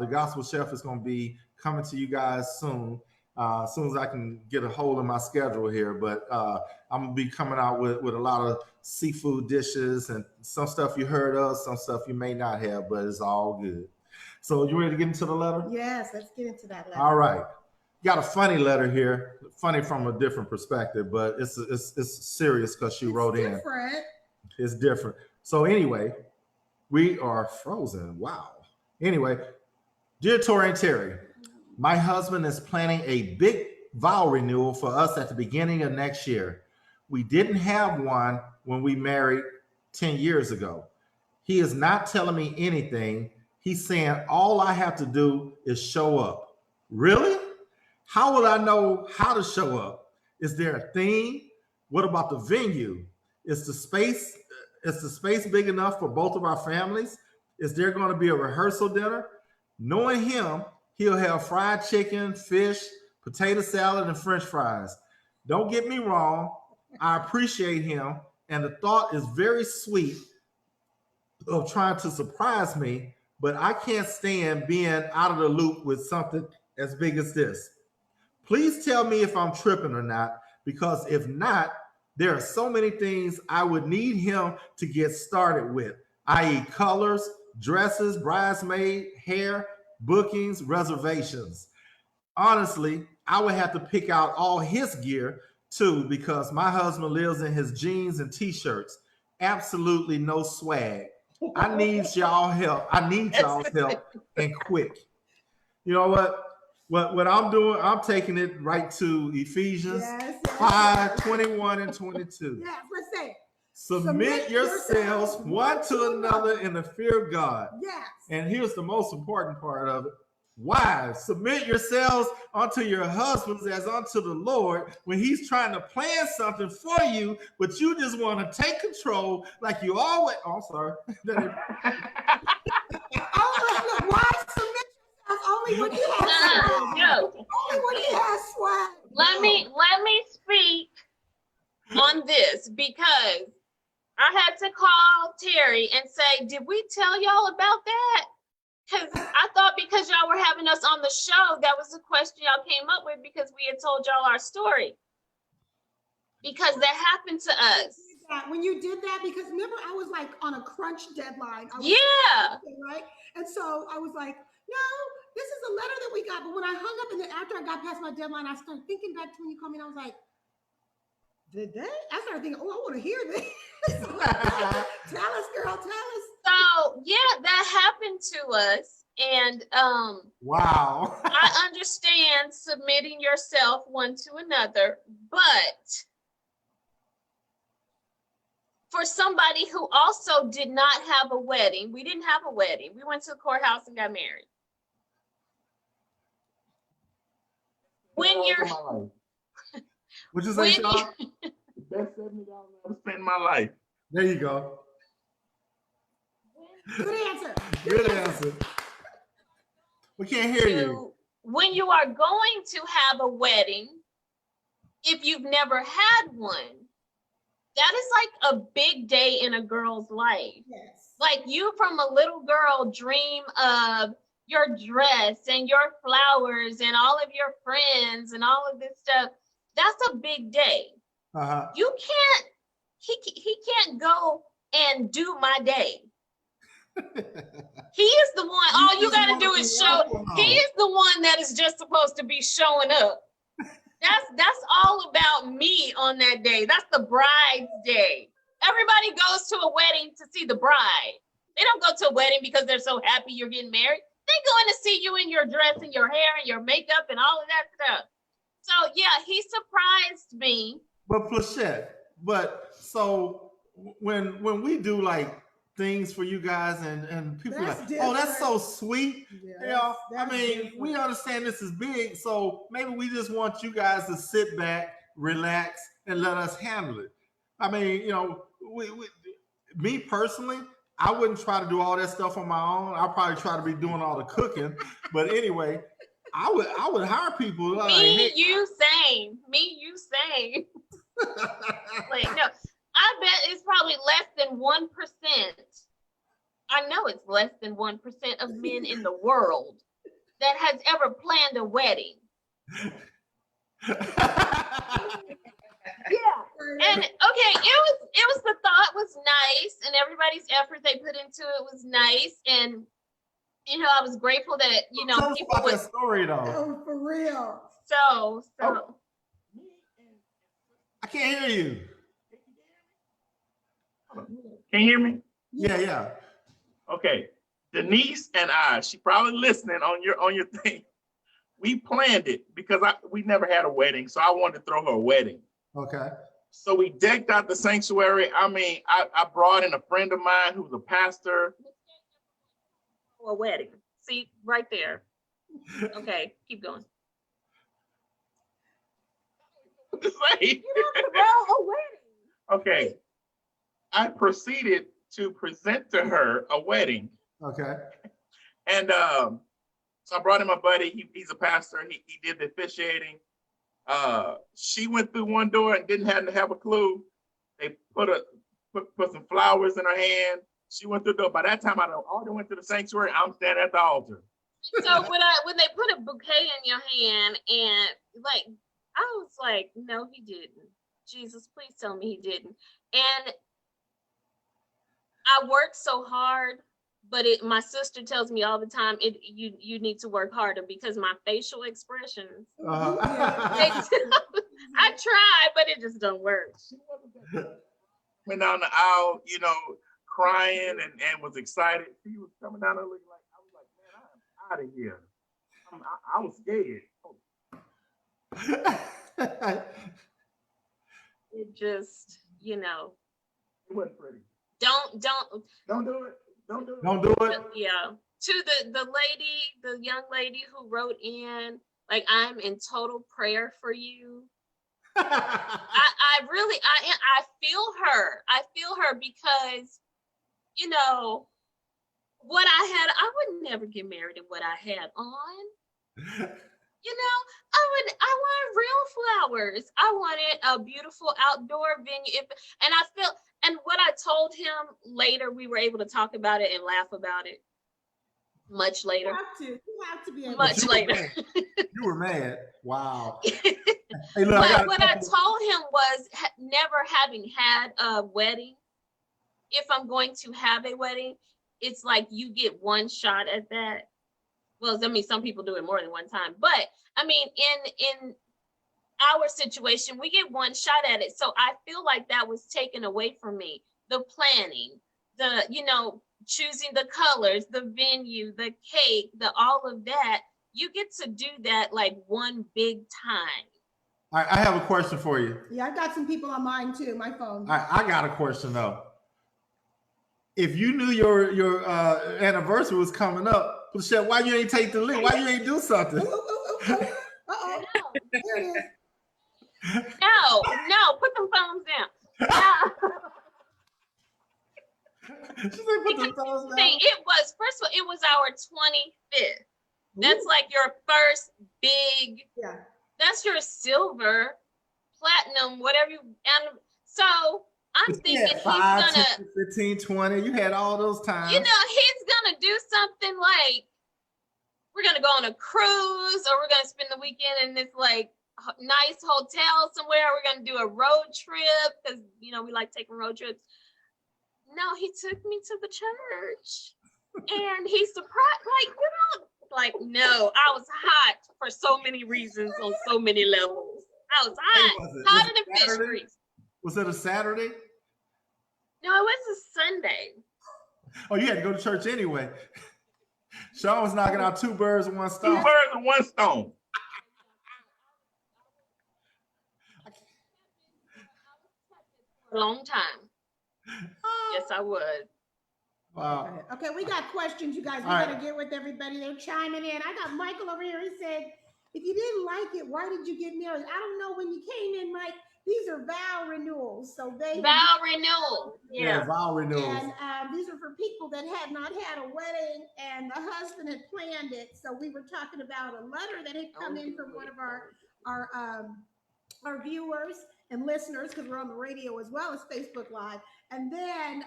[SPEAKER 1] the gospel chef is going to be coming to you guys soon. As soon as I can get a hold of my schedule here, but I'm gonna be coming out with a lot of seafood dishes and some stuff you heard of, some stuff you may not have, but it's all good. So you ready to get into the letter?
[SPEAKER 2] Yes, let's get into that letter.
[SPEAKER 1] All right. Got a funny letter here, funny from a different perspective, but it's serious because she wrote
[SPEAKER 2] different.
[SPEAKER 1] in. It's different. So anyway, we are frozen. Wow. Anyway, dear Tory and Teri, my husband is planning a big vow renewal for us at the beginning of next year. We didn't have one when we married 10 years ago. He is not telling me anything. He's saying all I have to do is show up. Really? How will I know how to show up? Is there a theme? What about the venue? Is the space big enough for both of our families? Is there going to be a rehearsal dinner? Knowing him, he'll have fried chicken, fish, potato salad, and French fries. Don't get me wrong. I appreciate him, and the thought is very sweet of trying to surprise me, but I can't stand being out of the loop with something as big as this. Please tell me if I'm tripping or not, because if not, there are so many things I would need him to get started with, i.e. colors, dresses, bridesmaid, hair, bookings, reservations. Honestly, I would have to pick out all his gear too, because my husband lives in his jeans and t-shirts. Absolutely no swag. I need y'all help. I need y'all's help, and quick. You know what? What I'm doing, I'm taking it right to Ephesians 5:21 and 22.
[SPEAKER 2] Yes, let's say.
[SPEAKER 1] Submit yourselves one to another in the fear of God.
[SPEAKER 2] Yes.
[SPEAKER 1] And here's the most important part of it. Wives, submit yourselves unto your husbands as unto the Lord when he's trying to plan something for you, but you just want to take control like you always. Oh, I'm sorry.
[SPEAKER 2] Oh, look, why submit yourself only when he has swag?
[SPEAKER 5] No.
[SPEAKER 2] Only when he has swag.
[SPEAKER 5] Let me speak on this because I had to call Terry and say, did we tell y'all about that? Because I thought because y'all were having us on the show, that was the question y'all came up with because we had told y'all our story. Because that happened to us.
[SPEAKER 2] When you did that, because remember, I was like on a crunch deadline. Right? And so I was like, no, this is a letter that we got. But when I hung up and then after I got past my deadline, I started thinking back to when you called me and I was like, did they? I started thinking, oh, I want to hear this. Tell us, girl, tell us.
[SPEAKER 5] So yeah, that happened to us. And
[SPEAKER 1] wow.
[SPEAKER 5] I understand submitting yourself one to another, but for somebody who also did not have a wedding, we didn't have a wedding. We went to the courthouse and got married. When you're
[SPEAKER 1] What'd you say, Sean?
[SPEAKER 3] The best $70 I ever spent in my life.
[SPEAKER 1] There you go.
[SPEAKER 2] Good answer.
[SPEAKER 1] Good answer. We can't hear you.
[SPEAKER 5] When you are going to have a wedding, if you've never had one, that is like a big day in a girl's life.
[SPEAKER 2] Yes.
[SPEAKER 5] Like you from a little girl dream of your dress and your flowers and all of your friends and all of this stuff. That's a big day. You can't, he can't go and do my day. He is the one, all you gotta do is show, he is the one that is just supposed to be showing up. That's all about me on that day. That's the bride's day. Everybody goes to a wedding to see the bride. They don't go to a wedding because they're so happy you're getting married. They're going to see you in your dress and your hair and your makeup and all of that stuff. So yeah, he surprised me.
[SPEAKER 1] But Plachette, so when we do like things for you guys and people
[SPEAKER 2] That's
[SPEAKER 1] like,
[SPEAKER 2] different.
[SPEAKER 1] oh, that's so sweet.
[SPEAKER 2] Yeah,
[SPEAKER 1] I mean,
[SPEAKER 2] different.
[SPEAKER 1] we understand this is big, so maybe we just want you guys to sit back, relax, and let us handle it. I mean, me personally, I wouldn't try to do all that stuff on my own. I'll probably try to be doing all the cooking. But anyway, I would hire people. Like,
[SPEAKER 5] me, you same. Like, no, I bet it's probably less than 1%. I know it's less than 1% of men in the world that has ever planned a wedding. Yeah. And okay, it was the thought was nice and everybody's effort they put into it was nice. And I was grateful that,
[SPEAKER 1] Tell us
[SPEAKER 5] people
[SPEAKER 1] about that story though.
[SPEAKER 2] Oh, for real.
[SPEAKER 5] So.
[SPEAKER 1] Oh. I can't hear you.
[SPEAKER 3] Can you hear me?
[SPEAKER 1] Yeah.
[SPEAKER 3] Okay. Denise and I, she probably listening on your thing. We planned it because we never had a wedding, so I wanted to throw her a wedding.
[SPEAKER 1] Okay.
[SPEAKER 3] So we decked out the sanctuary. I mean, I brought in a friend of mine who's a pastor.
[SPEAKER 5] A wedding. See, right there. Okay, keep going.
[SPEAKER 3] Say.
[SPEAKER 5] A wedding.
[SPEAKER 3] Okay. I proceeded to present to her a wedding.
[SPEAKER 1] Okay.
[SPEAKER 3] And so I brought in my buddy. He's a pastor. He did the officiating. She went through one door and didn't have a clue. They put some flowers in her hand. She went through the door. By that time, I already went to the sanctuary. I'm standing at the altar.
[SPEAKER 5] So when they put a bouquet in your hand and like, I was like, no, he didn't. Jesus, please tell me he didn't. And I worked so hard, but my sister tells me all the time, you need to work harder because my facial expressions, I try, but it just don't work.
[SPEAKER 3] Went down the aisle, crying and was excited. She was coming down there looking like, I was like, man, I'm out of here. I was scared.
[SPEAKER 5] It just,
[SPEAKER 3] It wasn't pretty.
[SPEAKER 5] Don't
[SPEAKER 3] do it. Don't do it.
[SPEAKER 5] Yeah. To the young lady who wrote in, like, I'm in total prayer for you. I really, I feel her. I feel her because, you know, what I would never get married in what I had on. You know, I wanted real flowers. I wanted a beautiful outdoor venue. And I feel, and what I told him later, we were able to talk about it and laugh about it much later.
[SPEAKER 2] You have to be able
[SPEAKER 5] Much later.
[SPEAKER 1] You were mad. Wow.
[SPEAKER 5] Hey, look, but what I told him was never having had a wedding, if I'm going to have a wedding, it's like you get one shot at that. Well, I mean, some people do it more than one time, but I mean, in our situation, we get one shot at it. So I feel like that was taken away from me. The planning, the, you know, choosing the colors, the venue, the cake, the all of that. You get to do that like one big time.
[SPEAKER 1] All right, I have a question for you.
[SPEAKER 2] Yeah, I've got some people on mine too, my phone.
[SPEAKER 1] All right, I got a question though. If you knew your anniversary was coming up, Michelle, why you ain't take the lead? Why you ain't do something?
[SPEAKER 2] Uh-oh. There it is.
[SPEAKER 5] No, put them phones down.
[SPEAKER 1] She said, put the thumbs down.
[SPEAKER 5] It was, first of all, it was our 25th. That's like your first big, that's your silver, platinum, whatever you, and so I'm thinking he's
[SPEAKER 1] 5,
[SPEAKER 5] gonna
[SPEAKER 1] 10, 15, 20. You had all those times.
[SPEAKER 5] You know, he's gonna do something like, we're gonna go on a cruise, or we're gonna spend the weekend in this like nice hotel somewhere. We're gonna do a road trip because, you know, we like taking road trips. No, he took me to the church, and he surprised, like, you know, like, no, I was hot for so many reasons on so many levels. I was hot, hotter than fish grease.
[SPEAKER 1] Was it a Saturday?
[SPEAKER 5] No, it was a Sunday.
[SPEAKER 1] Oh, you had to go to church anyway. Sean was knocking out 2 birds with 1 stone.
[SPEAKER 3] 2 birds with 1 stone.
[SPEAKER 5] A long time. Yes, I would.
[SPEAKER 1] Wow.
[SPEAKER 2] Okay, we got questions, you guys. We gotta get with everybody. They're chiming in. I got Michael over here. He said, if you didn't like it, why did you get married? I don't know, when you came in, Mike, these are vow renewals. So
[SPEAKER 5] vow renewal.
[SPEAKER 1] Yeah, vow renewals.
[SPEAKER 2] And these are for people that had not had a wedding and the husband had planned it. So we were talking about a letter that had come in from one of our viewers and listeners, because we're on the radio as well as Facebook Live. And then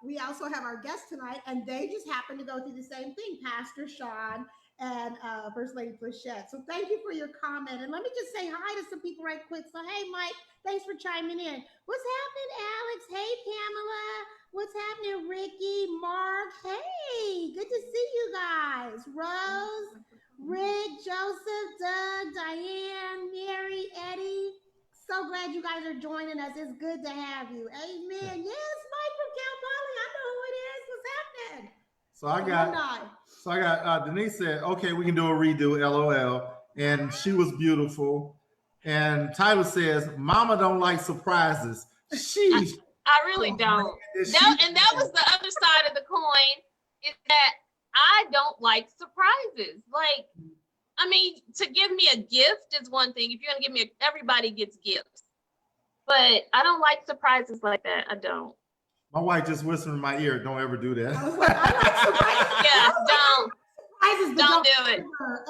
[SPEAKER 2] we also have our guest tonight, and they just happen to go through the same thing, Pastor Sean and First Lady Plachette. So thank you for your comment. And let me just say hi to some people right quick. So, hey, Mike, thanks for chiming in. What's happening, Alex? Hey, Pamela. What's happening, Ricky, Mark? Hey, good to see you guys. Rose, Rick, Joseph, Doug, Diane, Mary, Eddie. So glad you guys are joining us. It's good to have you. Amen. Yes, Mike from Cal Poly. I know who it is. What's happening?
[SPEAKER 1] So I got Denise said, okay, we can do a redo, LOL. And she was beautiful. And Tyler says, Mama don't like surprises. Sheesh.
[SPEAKER 5] I really don't. That was the other side of the coin, is that I don't like surprises. Like, I mean, to give me a gift is one thing. If you're gonna give me everybody gets gifts. But I don't like surprises like that. I don't.
[SPEAKER 1] My wife just whispered in my ear, don't ever do that.
[SPEAKER 2] I was like, I like surprises.
[SPEAKER 5] Yeah, don't do it.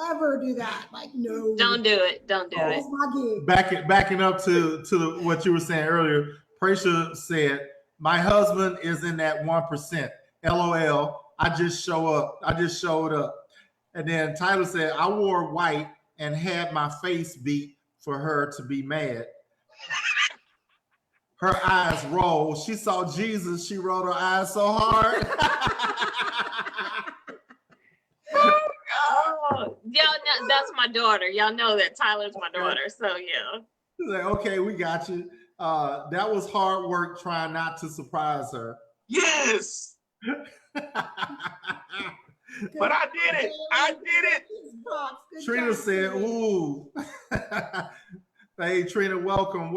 [SPEAKER 2] Ever do that. Like, no.
[SPEAKER 5] Don't do it. Don't do it.
[SPEAKER 2] My gig.
[SPEAKER 1] Backing up to what you were saying earlier, Prasha said, my husband is in that 1%. LOL. I just showed up. And then Tyler said, I wore white and had my face beat for her to be mad. Her eyes rolled. She saw Jesus. She rolled her eyes so hard.
[SPEAKER 5] Oh, y'all know, that's my daughter. Y'all know that Tyler's my daughter. So yeah.
[SPEAKER 1] She's like, okay, we got you. That was hard work trying not to surprise her.
[SPEAKER 3] Yes. But I did it. I did it.
[SPEAKER 1] Trina said, ooh. Hey, Trina, welcome.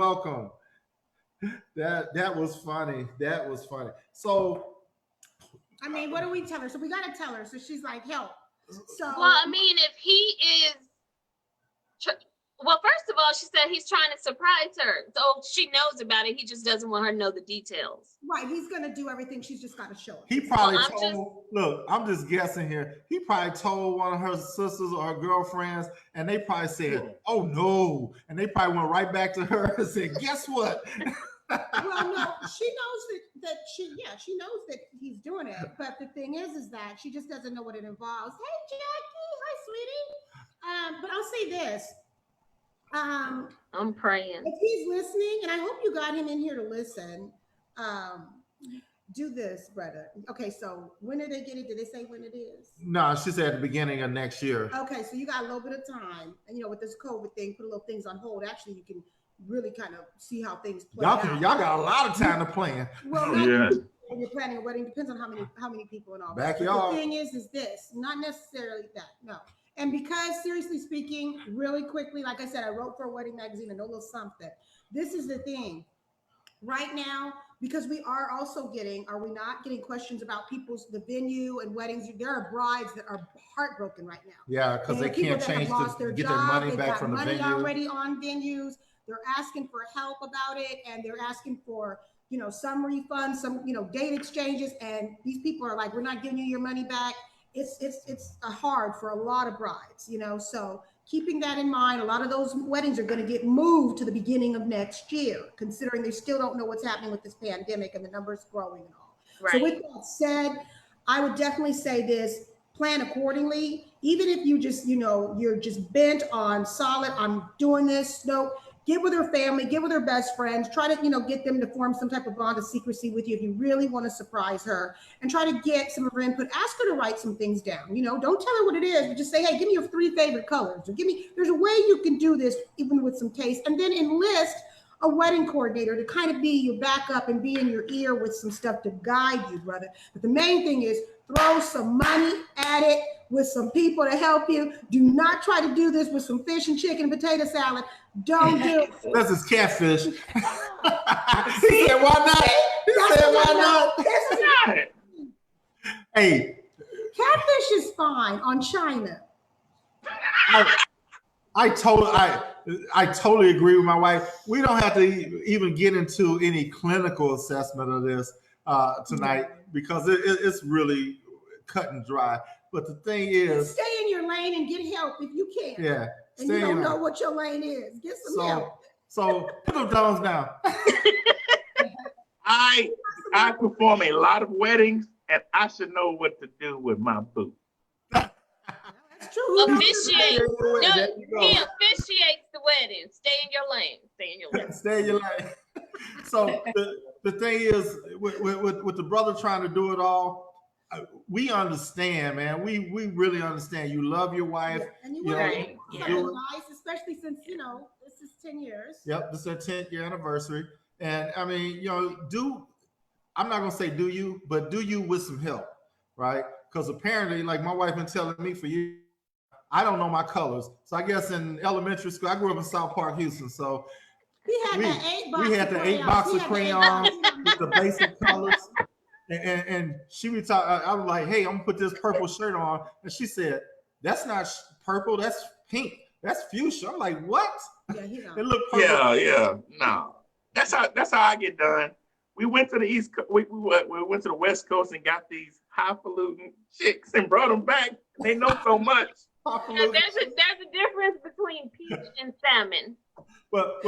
[SPEAKER 1] That was funny. That was funny. So
[SPEAKER 2] I mean, what do we tell her? So we got to tell her. So she's like, help. So
[SPEAKER 5] Well, I mean, if he is, well, first of all, she said he's trying to surprise her. So she knows about it. He just doesn't want her to know the details.
[SPEAKER 2] right, he's gonna do everything. She's just got to show it.
[SPEAKER 1] He probably
[SPEAKER 5] Well,
[SPEAKER 1] told, look, I'm just guessing here. He probably told one of her sisters or her girlfriends, and they probably said, oh no. And they probably went right back to her and said, guess what?
[SPEAKER 2] Well, no, she knows that she knows that he's doing it. But the thing is that she just doesn't know what it involves. Hey, Jackie, hi, sweetie. But I'll say this.
[SPEAKER 5] I'm praying.
[SPEAKER 2] If he's listening, and I hope you got him in here to listen, do this, brother. Okay, so when did they get it? Did they say when it is?
[SPEAKER 1] No, she said at the beginning of next year.
[SPEAKER 2] Okay, so you got a little bit of time. And, with this COVID thing, put a little things on hold. Actually, you can really kind of see how things play out.
[SPEAKER 1] Y'all got a lot of time to plan.
[SPEAKER 2] Well,
[SPEAKER 3] Yeah.
[SPEAKER 2] when you're planning a wedding, depends on how many people and all that.
[SPEAKER 1] Backyard.
[SPEAKER 2] The thing is this, not necessarily that, no. And because, seriously speaking, really quickly, like I said, I wrote for a wedding magazine, and a little something. This is the thing. Right now, because we are also are we not getting questions about the venue and weddings? There are brides that are heartbroken right now.
[SPEAKER 1] Yeah, because they can't change get their money back from the venue.
[SPEAKER 2] Already on venues. They're asking for help about it, and they're asking for, some refunds, some, date exchanges. And these people are like, we're not giving you your money back. It's hard for a lot of brides, so keeping that in mind, a lot of those weddings are going to get moved to the beginning of next year, considering they still don't know what's happening with this pandemic and the numbers growing and all. Right. So with that said, I would definitely say this: plan accordingly. Even if you just, you're just bent on solid, I'm doing this. No, get with her family, get with her best friends, try to, get them to form some type of bond of secrecy with you if you really want to surprise her, and try to get some of her input. Ask her to write some things down. Don't tell her what it is, but just say, hey, give me your 3 favorite colors, or there's a way you can do this even with some taste, and then enlist a wedding coordinator to kind of be your backup and be in your ear with some stuff to guide you, brother. But the main thing is throw some money at it with some people to help you. Do not try to do this with some fish and chicken and potato salad. Don't do it.
[SPEAKER 1] This is catfish. He said, why not? He said, why not? Hey.
[SPEAKER 2] Catfish is fine on China.
[SPEAKER 1] I totally agree with my wife. We don't have to even get into any clinical assessment of this tonight, because it's really cut and dry. But the thing is,
[SPEAKER 2] stay in your lane and get help if you can.
[SPEAKER 1] Yeah.
[SPEAKER 2] And you don't know what your lane is. Get some help.
[SPEAKER 1] So put them thumbs down.
[SPEAKER 3] I perform a lot of weddings, and I should know what to do with my boo.
[SPEAKER 2] That's true.
[SPEAKER 5] Officiate. No, he officiates the wedding. Stay in your lane. Stay in your lane.
[SPEAKER 1] Stay in your lane. So the thing is, with the brother trying to do it all, we understand, man. We really understand. You love your wife.
[SPEAKER 2] Yeah. And you want nice, especially since, this is 10 years.
[SPEAKER 1] Yep, this is our 10th year anniversary. And I mean, I'm not going to say do you, but do you with some help, right? Because apparently, like my wife been telling me for years, I don't know my colors. So I guess in elementary school, I grew up in South Park, Houston. So
[SPEAKER 2] we had the 8
[SPEAKER 1] box of crayons with the basic colors. And she would talk. I was like, hey, I'm gonna put this purple shirt on. And she said, that's not purple, that's pink. That's fuchsia. I'm like, what?
[SPEAKER 2] Yeah,
[SPEAKER 1] it looked purple.
[SPEAKER 3] Yeah. No. That's how I get done. We went to the East Coast, we went to the West Coast and got these highfalutin chicks and brought them back. They know so much.
[SPEAKER 5] Yeah, there's a difference between peach and salmon.
[SPEAKER 1] But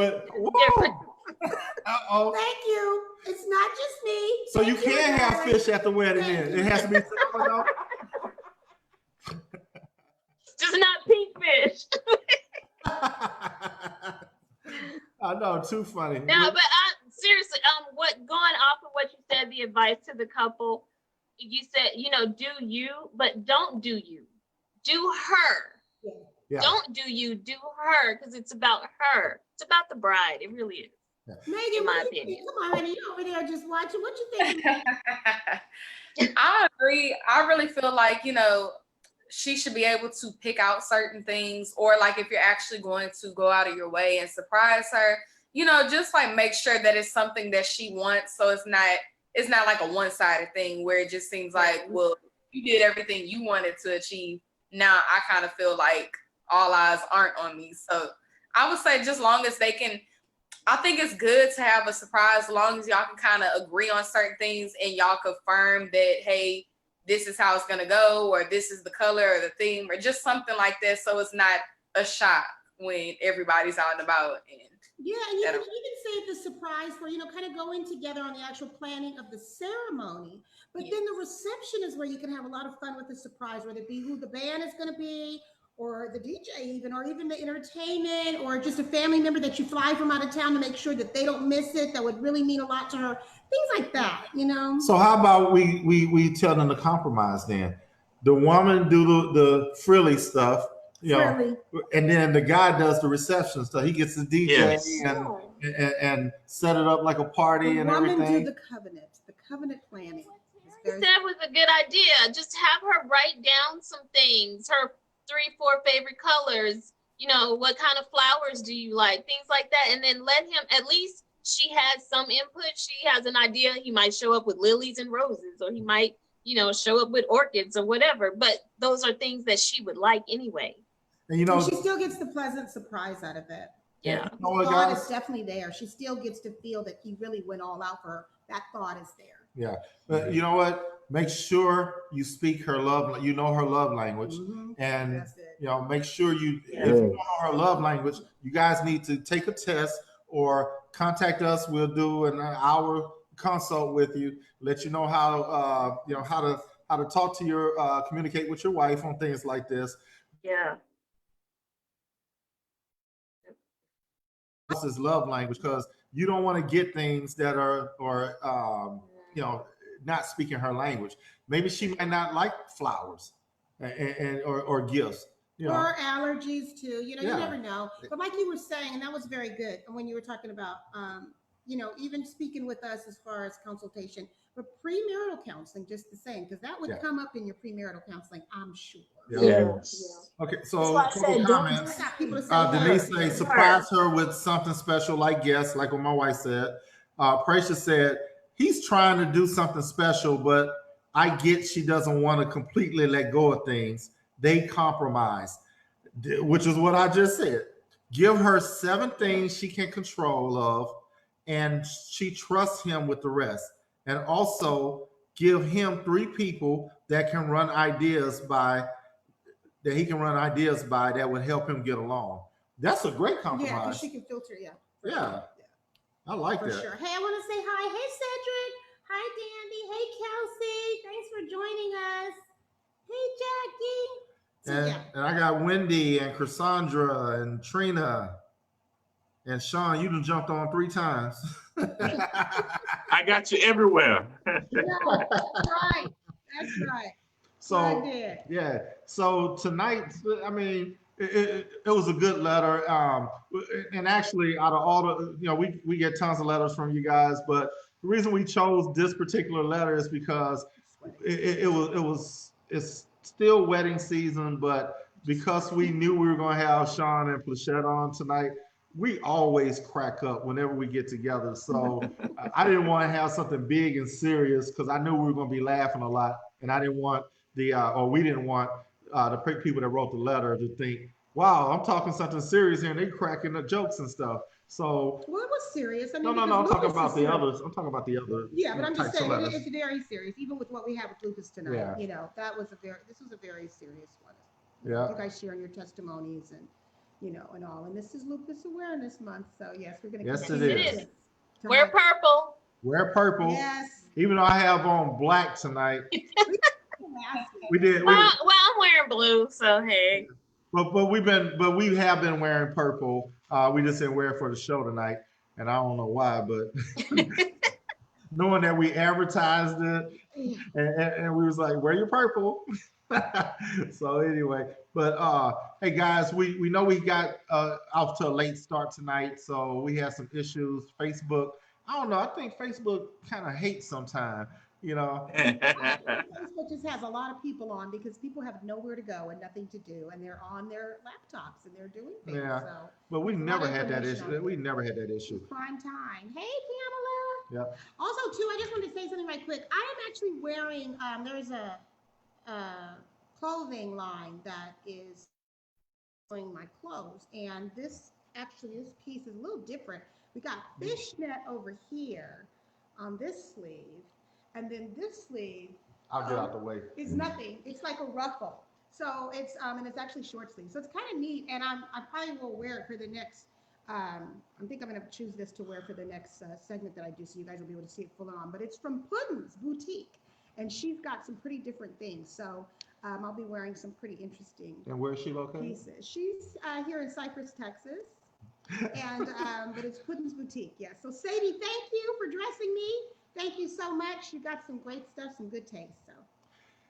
[SPEAKER 5] Uh-oh.
[SPEAKER 2] Thank you. It's not just me.
[SPEAKER 1] So you can't have fish at the wedding then. It has to be salmon.
[SPEAKER 5] Just not pink fish.
[SPEAKER 1] I know, too funny.
[SPEAKER 5] No, but seriously, what going off of what you said, the advice to the couple, you said, do you, but don't do you. Do her.
[SPEAKER 1] Yeah.
[SPEAKER 5] Don't do you, do her, because it's about her. It's about the bride. It really is.
[SPEAKER 1] Yeah.
[SPEAKER 2] Megan,
[SPEAKER 5] in my opinion.
[SPEAKER 2] Come on, honey, you over there just watching. What you think?
[SPEAKER 4] I agree. I really feel like, she should be able to pick out certain things, or like if you're actually going to go out of your way and surprise her, just like make sure that it's something that she wants. So it's not, it's not like a one-sided thing where it just seems like, well, you did everything you wanted to achieve. Now I kind of feel like all eyes aren't on me. So I would say just long as they can, I think it's good to have a surprise as long as y'all can kind of agree on certain things and y'all confirm that, hey, this is how it's going to go, or this is the color or the theme, or just something like that. So it's not a shock when everybody's out and about. And
[SPEAKER 2] yeah, and you can even save the surprise for, kind of going together on the actual planning of the ceremony. But then the reception is where you can have a lot of fun with the surprise, whether it be who the band is going to be, or the DJ even, or even the entertainment, or just a family member that you fly from out of town to make sure that they don't miss it. That would really mean a lot to her. Things like that.
[SPEAKER 1] So how about we tell them to compromise then? The woman do the frilly stuff,
[SPEAKER 2] Frilly.
[SPEAKER 1] and then the guy does the reception stuff. He gets the DJ
[SPEAKER 3] Yes.
[SPEAKER 1] and set it up like a party
[SPEAKER 2] The
[SPEAKER 1] and
[SPEAKER 2] woman
[SPEAKER 1] everything.
[SPEAKER 2] do the covenant planning.
[SPEAKER 5] That was a good idea. Just have her write down some things, her 3-4 favorite colors, what kind of flowers do you like, things like that. And then let him, at least she has some input. She has an idea. He might show up with lilies and roses, or he might, show up with orchids or whatever. But those are things that she would like anyway.
[SPEAKER 1] And
[SPEAKER 2] And she still gets the pleasant surprise out of it.
[SPEAKER 5] Yeah.
[SPEAKER 2] The thought is definitely there. She still gets to feel that he really went all out for her. That thought is there.
[SPEAKER 1] Yeah. But you know what? Make sure you speak her love, her love language. And
[SPEAKER 2] That's it.
[SPEAKER 1] make sure if you don't know her love language, you guys need to take a test or contact us. We'll do an hour consult with you, let you know how how to talk to your communicate with your wife on things like this.
[SPEAKER 5] Yeah.
[SPEAKER 1] This is love language, because you don't want to get things that are not speaking her language. Maybe she might not like flowers or gifts.
[SPEAKER 2] Or allergies too. You
[SPEAKER 1] Yeah.
[SPEAKER 2] never know. But like you were saying, and that was very good. And when you were talking about, even speaking with us as far as consultation, but premarital counseling, just the same, because that would come up in your premarital counseling, I'm sure.
[SPEAKER 3] Yes.
[SPEAKER 1] Okay, so a couple comments. Denise say surprise her with something special, like guests, like what my wife said. Precious said he's trying to do something special, but I get she doesn't want to completely let go of things. They compromise, which is what I just said. Give her 7 things she can control of, and she trusts him with the rest. And also give him 3 people that he can run ideas by that would help him get along. That's a great compromise.
[SPEAKER 2] Yeah, because she can filter. Yeah.
[SPEAKER 1] Yeah. I like that.
[SPEAKER 2] For sure. Hey, I want to say hi. Hey, Cedric. Hi, Dandy. Hey, Kelsey. Thanks for joining us. Hey, Jackie.
[SPEAKER 1] And I got Wendy and Cassandra and Trina and Sean. You done jumped on 3 times.
[SPEAKER 3] I got you everywhere.
[SPEAKER 2] Yeah, that's right. That's right.
[SPEAKER 1] So yeah. So tonight, I mean, it was a good letter. And actually, out of all the, we get tons of letters from you guys, but the reason we chose this particular letter is because it's still wedding season, but because we knew we were going to have Sean and Plachette on tonight, we always crack up whenever we get together. So I didn't want to have something big and serious, because I knew we were going to be laughing a lot, and I didn't want we didn't want the people that wrote the letter to think, wow, I'm talking something serious here and they cracking the jokes and stuff. So
[SPEAKER 2] it was serious. I mean,
[SPEAKER 1] no, I'm talking about the others. I'm talking about the other.
[SPEAKER 2] Yeah, but I'm just saying it's very serious. Even with what we have with Lucas tonight, this was a very serious one.
[SPEAKER 1] Yeah,
[SPEAKER 2] you guys sharing your testimonies and and all. And this is Lupus Awareness Month, so yes, we're gonna.
[SPEAKER 1] Yes, it is.
[SPEAKER 5] Wear purple.
[SPEAKER 1] Wear purple.
[SPEAKER 2] Yes.
[SPEAKER 1] Even though I have on black tonight. We did.
[SPEAKER 5] Well, I'm wearing blue, so hey.
[SPEAKER 1] But we have been wearing purple. We just didn't wear it for the show tonight, and I don't know why, but knowing that we advertised it, and we was like, wear your purple. So anyway, but hey guys, we know we got off to a late start tonight, so we had some issues. Facebook, I don't know. I think Facebook kind of hates sometimes.
[SPEAKER 2] Facebook just has a lot of people on because people have nowhere to go and nothing to do, and they're on their laptops and they're doing things.
[SPEAKER 1] Yeah,
[SPEAKER 2] so
[SPEAKER 1] but we never had that issue. We never had that issue.
[SPEAKER 2] Prime time. Hey, Pamela.
[SPEAKER 1] Yeah.
[SPEAKER 2] Also, too, I just wanted to say something right quick. I am actually wearing. There's a clothing line that is wearing my clothes, and this piece is a little different. We got fishnet over here on this sleeve, and then this sleeve
[SPEAKER 1] I'll get out the way.
[SPEAKER 2] is nothing. It's like a ruffle. So it's and it's actually short sleeve. So it's kind of neat, and I probably will wear it for the next. I think I'm going to choose this to wear for the next segment that I do, so you guys will be able to see it full on. But it's from Puddin's Boutique, and she's got some pretty different things. So I'll be wearing some pretty interesting
[SPEAKER 1] And where is she located?
[SPEAKER 2] pieces. She's here in Cypress, Texas, and but it's Puddin's Boutique. Yeah. So Sadie, thank you for dressing me. Thank you so much. You got some great stuff, some good taste. So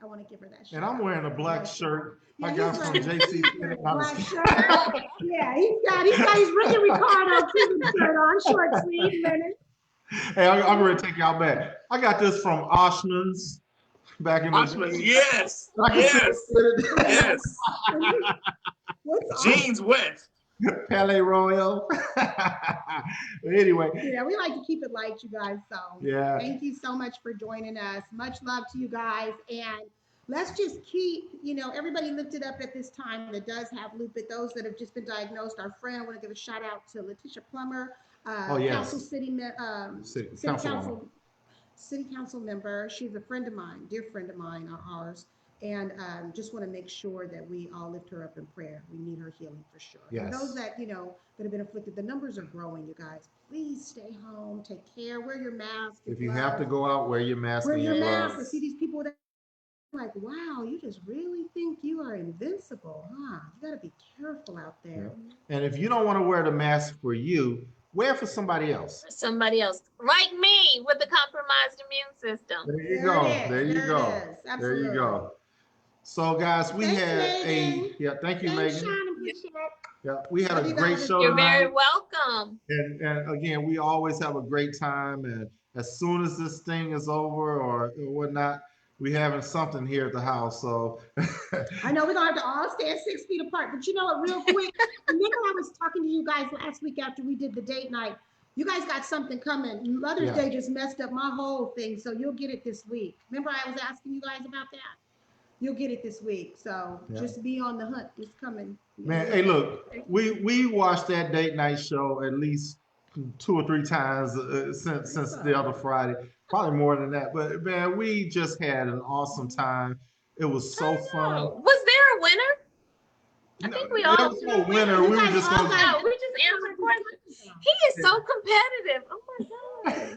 [SPEAKER 2] I want to give her that.
[SPEAKER 1] And I'm wearing a black shirt I
[SPEAKER 2] Yeah,
[SPEAKER 1] got
[SPEAKER 2] he's
[SPEAKER 1] from
[SPEAKER 2] wearing
[SPEAKER 1] JC.
[SPEAKER 2] black shirt. Yeah, he's got his Ricky Ricardo Cuban shirt on, short sleeve linen.
[SPEAKER 1] Hey, I'm going to take y'all back. I got this from Oshman's back in the
[SPEAKER 3] Osman, yes,
[SPEAKER 1] I can see
[SPEAKER 3] yes,
[SPEAKER 1] it.
[SPEAKER 3] yes.
[SPEAKER 2] What's
[SPEAKER 3] Jeans West.
[SPEAKER 1] Palais Royal. Anyway,
[SPEAKER 2] Yeah, we like to keep it light, you guys. So
[SPEAKER 1] yeah.
[SPEAKER 2] thank you so much for joining us. Much love to you guys. And let's just keep, everybody lifted up at this time that does have lupus. Those that have just been diagnosed, our friend, I want to give a shout out to Letitia Plummer,
[SPEAKER 1] Yes.
[SPEAKER 2] Council City Council member. She's a friend of mine, dear friend of mine, ours. And just want to make sure that we all lift her up in prayer. We need her healing for sure.
[SPEAKER 1] Yes.
[SPEAKER 2] And those that, that have been afflicted, the numbers are growing, you guys. Please stay home, take care, wear your mask.
[SPEAKER 1] If you have to go out, wear your mask
[SPEAKER 2] wear
[SPEAKER 1] and
[SPEAKER 2] your
[SPEAKER 1] your
[SPEAKER 2] mask. I
[SPEAKER 1] gloves.
[SPEAKER 2] see these people that are like, wow, you just really think you are invincible, huh? You got to be careful out there.
[SPEAKER 1] Yeah. And if you don't want to wear the mask for you, wear it for somebody else.
[SPEAKER 5] For somebody else, like me, with a compromised immune system.
[SPEAKER 1] There you go. There you go. There you go. So guys, we
[SPEAKER 2] Thanks,
[SPEAKER 1] had
[SPEAKER 2] Megan.
[SPEAKER 1] thank you,
[SPEAKER 2] Thanks,
[SPEAKER 1] Megan.
[SPEAKER 2] Sean.
[SPEAKER 1] Yeah, we had a great show
[SPEAKER 5] You're
[SPEAKER 1] tonight.
[SPEAKER 5] very welcome.
[SPEAKER 1] And again, we always have a great time. And as soon as this thing is over or whatnot, we having something here at the house. So
[SPEAKER 2] I know we're gonna have to all stand 6 feet apart. But you know what, real quick, remember I was talking to you guys last week after we did the date night. You guys got something coming. Mother's Day just messed up my whole thing, so you'll get it this week. Remember I was asking you guys about that? You'll get it this week. So just be on the hunt. It's coming.
[SPEAKER 1] Man, hey, look, we watched that date night show at least 2 or 3 times since the other Friday, probably more than that. But man, we just had an awesome time. It was so fun.
[SPEAKER 5] Was there a winner? I think we all.
[SPEAKER 1] There was no winner. We were just going.
[SPEAKER 5] No, we just answered questions. He is so competitive. Oh my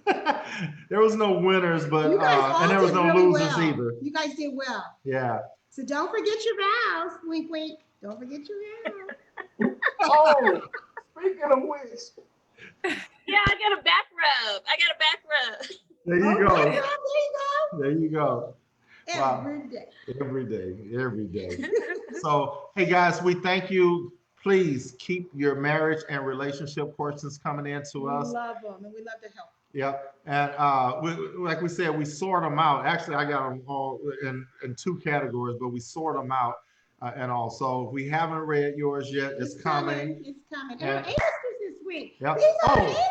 [SPEAKER 5] God.
[SPEAKER 1] There was no winners, but
[SPEAKER 2] You guys all
[SPEAKER 1] and there was
[SPEAKER 2] did
[SPEAKER 1] no
[SPEAKER 2] really
[SPEAKER 1] losers
[SPEAKER 2] well.
[SPEAKER 1] either.
[SPEAKER 2] You guys did well.
[SPEAKER 1] Yeah.
[SPEAKER 2] So don't forget your vows. Wink, wink. Don't forget your vows.
[SPEAKER 3] Oh, speaking of which.
[SPEAKER 5] Yeah, I got a back rub.
[SPEAKER 1] There you
[SPEAKER 2] Oh,
[SPEAKER 1] go.
[SPEAKER 2] there you go.
[SPEAKER 1] There you go. Wow.
[SPEAKER 2] Every day.
[SPEAKER 1] Every day. Every day. So, hey guys, we thank you. Please keep your marriage and relationship questions coming in to us.
[SPEAKER 2] We love them and we love to help.
[SPEAKER 1] Yep. And like we said, we sort them out. Actually, I got them all in 2 categories, but we sort them out and all. So if we haven't read yours yet, it's coming.
[SPEAKER 2] It's coming.
[SPEAKER 1] And-
[SPEAKER 2] And A-listers this week.
[SPEAKER 1] Yep.
[SPEAKER 2] These are
[SPEAKER 1] Oh.
[SPEAKER 2] A-listers.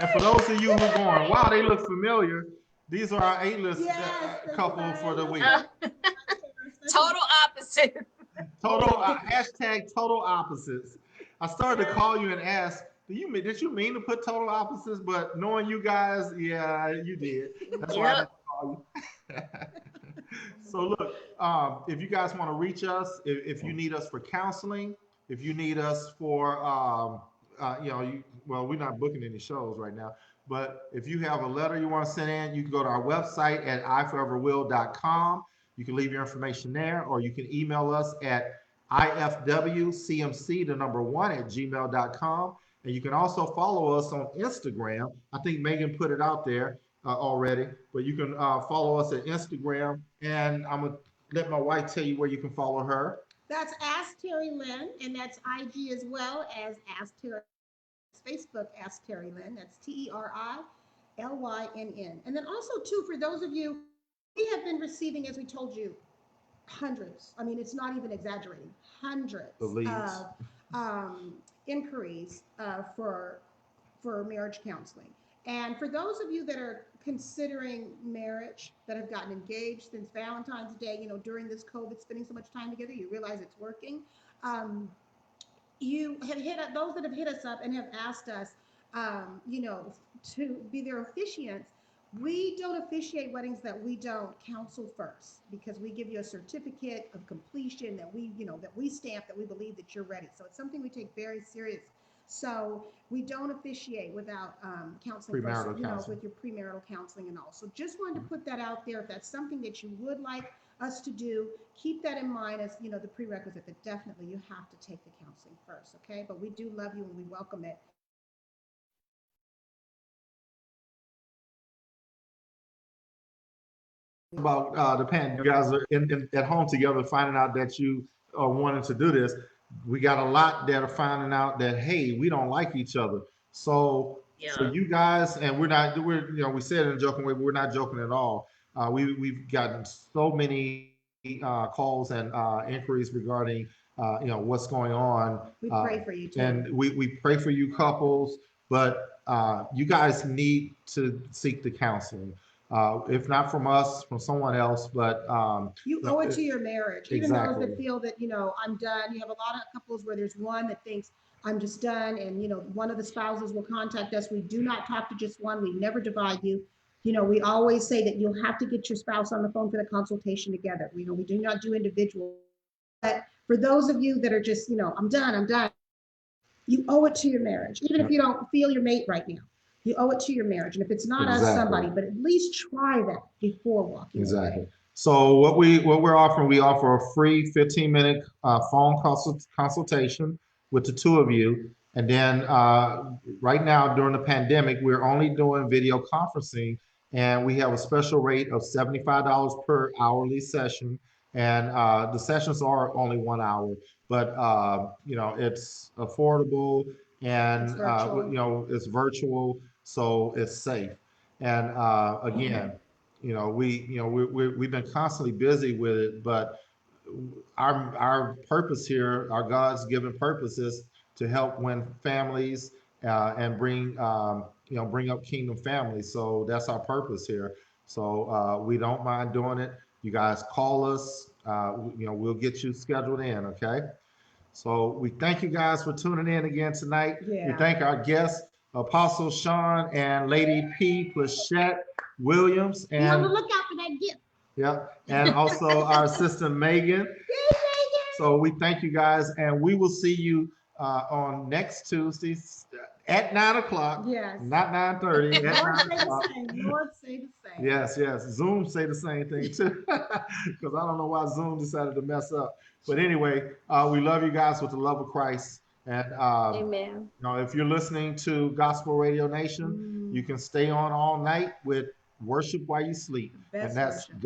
[SPEAKER 1] And for those of you who are going, wow, they look familiar. These are our A-list
[SPEAKER 2] Yes,
[SPEAKER 1] couple for the week.
[SPEAKER 5] Total opposite.
[SPEAKER 1] Total hashtag total opposites. I started to call you and ask, did you mean to put total opposites? But knowing you guys, yeah, you did. That's why I didn't call you. So look, if you guys want to reach us, if you need us for counseling, if you need us for, we're not booking any shows right now, but if you have a letter you want to send in, you can go to our website at iforeverwill.com. You can leave your information there, or you can email us at ifwcmc1@gmail.com. And you can also follow us on Instagram. I think Megan put it out there already, but you can follow us at Instagram. And I'm going to let my wife tell you where you can follow her.
[SPEAKER 2] That's Ask Teri Lynn, and that's IG as well as Ask Teri. Facebook, Ask Teri Lynn. That's TeriLynn. And then also, too, for those of you, we have been receiving, as we told you, hundreds. I mean, it's not even exaggerating. Hundreds of inquiries for marriage counseling. And for those of you that are considering marriage, that have gotten engaged since Valentine's Day, during this COVID, spending so much time together, you realize it's working. Um, you have hit those that have hit us up and have asked us, to be their officiants. We don't officiate weddings that we don't counsel first, because we give you a certificate of completion that we stamp, that we believe that you're ready. So it's something we take very serious. So we don't officiate without counseling first,
[SPEAKER 1] Premarital counseling.
[SPEAKER 2] with your premarital counseling and all. So just wanted to put that out there. If that's something that you would like us to do, keep that in mind as the prerequisite, that definitely you have to take the counseling first. Okay, but we do love you and we welcome it.
[SPEAKER 1] About the pan, you guys are at home together, finding out that you are wanting to do this. We got a lot that are finding out that, hey, we don't like each other. So
[SPEAKER 5] Yeah.
[SPEAKER 1] for you guys, and we said in a joking way, but we're not joking at all. We've gotten so many calls and inquiries regarding what's going on.
[SPEAKER 2] We pray for you too.
[SPEAKER 1] And we pray for you couples, but you guys need to seek the counseling. If not from us, from someone else, but
[SPEAKER 2] you owe it to your marriage. Even those
[SPEAKER 1] Exactly.
[SPEAKER 2] that feel that, I'm done. You have a lot of couples where there's one that thinks, I'm just done, and one of the spouses will contact us. We do not talk to just one. We never divide you. We always say that you'll have to get your spouse on the phone for the consultation together. We do not do individual. But for those of you that are just, I'm done, you owe it to your marriage. Even if you don't feel your mate right now, you owe it to your marriage. And if it's not us,
[SPEAKER 1] Exactly.
[SPEAKER 2] somebody, but at least try that before walking
[SPEAKER 1] Exactly.
[SPEAKER 2] away.
[SPEAKER 1] So what we're offering, we offer a free 15-minute phone consultation with the two of you. And then right now during the pandemic, we're only doing video conferencing, and we have a special rate of $75 per hourly session. And the sessions are only 1 hour, but it's affordable, and
[SPEAKER 2] It's virtual.
[SPEAKER 1] it's virtual, so it's safe. And again, we've been constantly busy with it, but our purpose here, our God's given purpose, is to help win families and bring up kingdom families. So that's our purpose here. So we don't mind doing it. You guys call us. We'll get you scheduled in. Okay. So we thank you guys for tuning in again tonight.
[SPEAKER 2] Yeah.
[SPEAKER 1] We thank our guests, Apostle Sean and Lady P. Plachette Williams.
[SPEAKER 2] Be on the
[SPEAKER 1] And
[SPEAKER 2] lookout for that gift.
[SPEAKER 1] yeah, and also our sister Megan. So we thank you guys, and we will see you on next Tuesday at 9 o'clock.
[SPEAKER 2] Yes.
[SPEAKER 1] Not 9:30. At
[SPEAKER 2] Lord
[SPEAKER 1] 9
[SPEAKER 2] say the
[SPEAKER 1] o'clock.
[SPEAKER 2] same. Lord say the same.
[SPEAKER 1] Yes, yes. Zoom say the same thing too, because I don't know why Zoom decided to mess up. But anyway, we love you guys with the love of Christ. And
[SPEAKER 5] Amen.
[SPEAKER 1] if you're listening to Gospel Radio Nation, you can stay on all night with Worship While You Sleep.
[SPEAKER 2] Best
[SPEAKER 1] And that's
[SPEAKER 2] worship.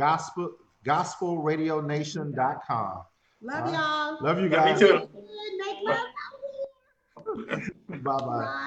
[SPEAKER 1] gospelradionation.com.
[SPEAKER 2] Love y'all.
[SPEAKER 1] Love you
[SPEAKER 3] Love
[SPEAKER 1] guys.
[SPEAKER 3] you too.
[SPEAKER 2] Make love.
[SPEAKER 1] Bye-bye.
[SPEAKER 2] Bye.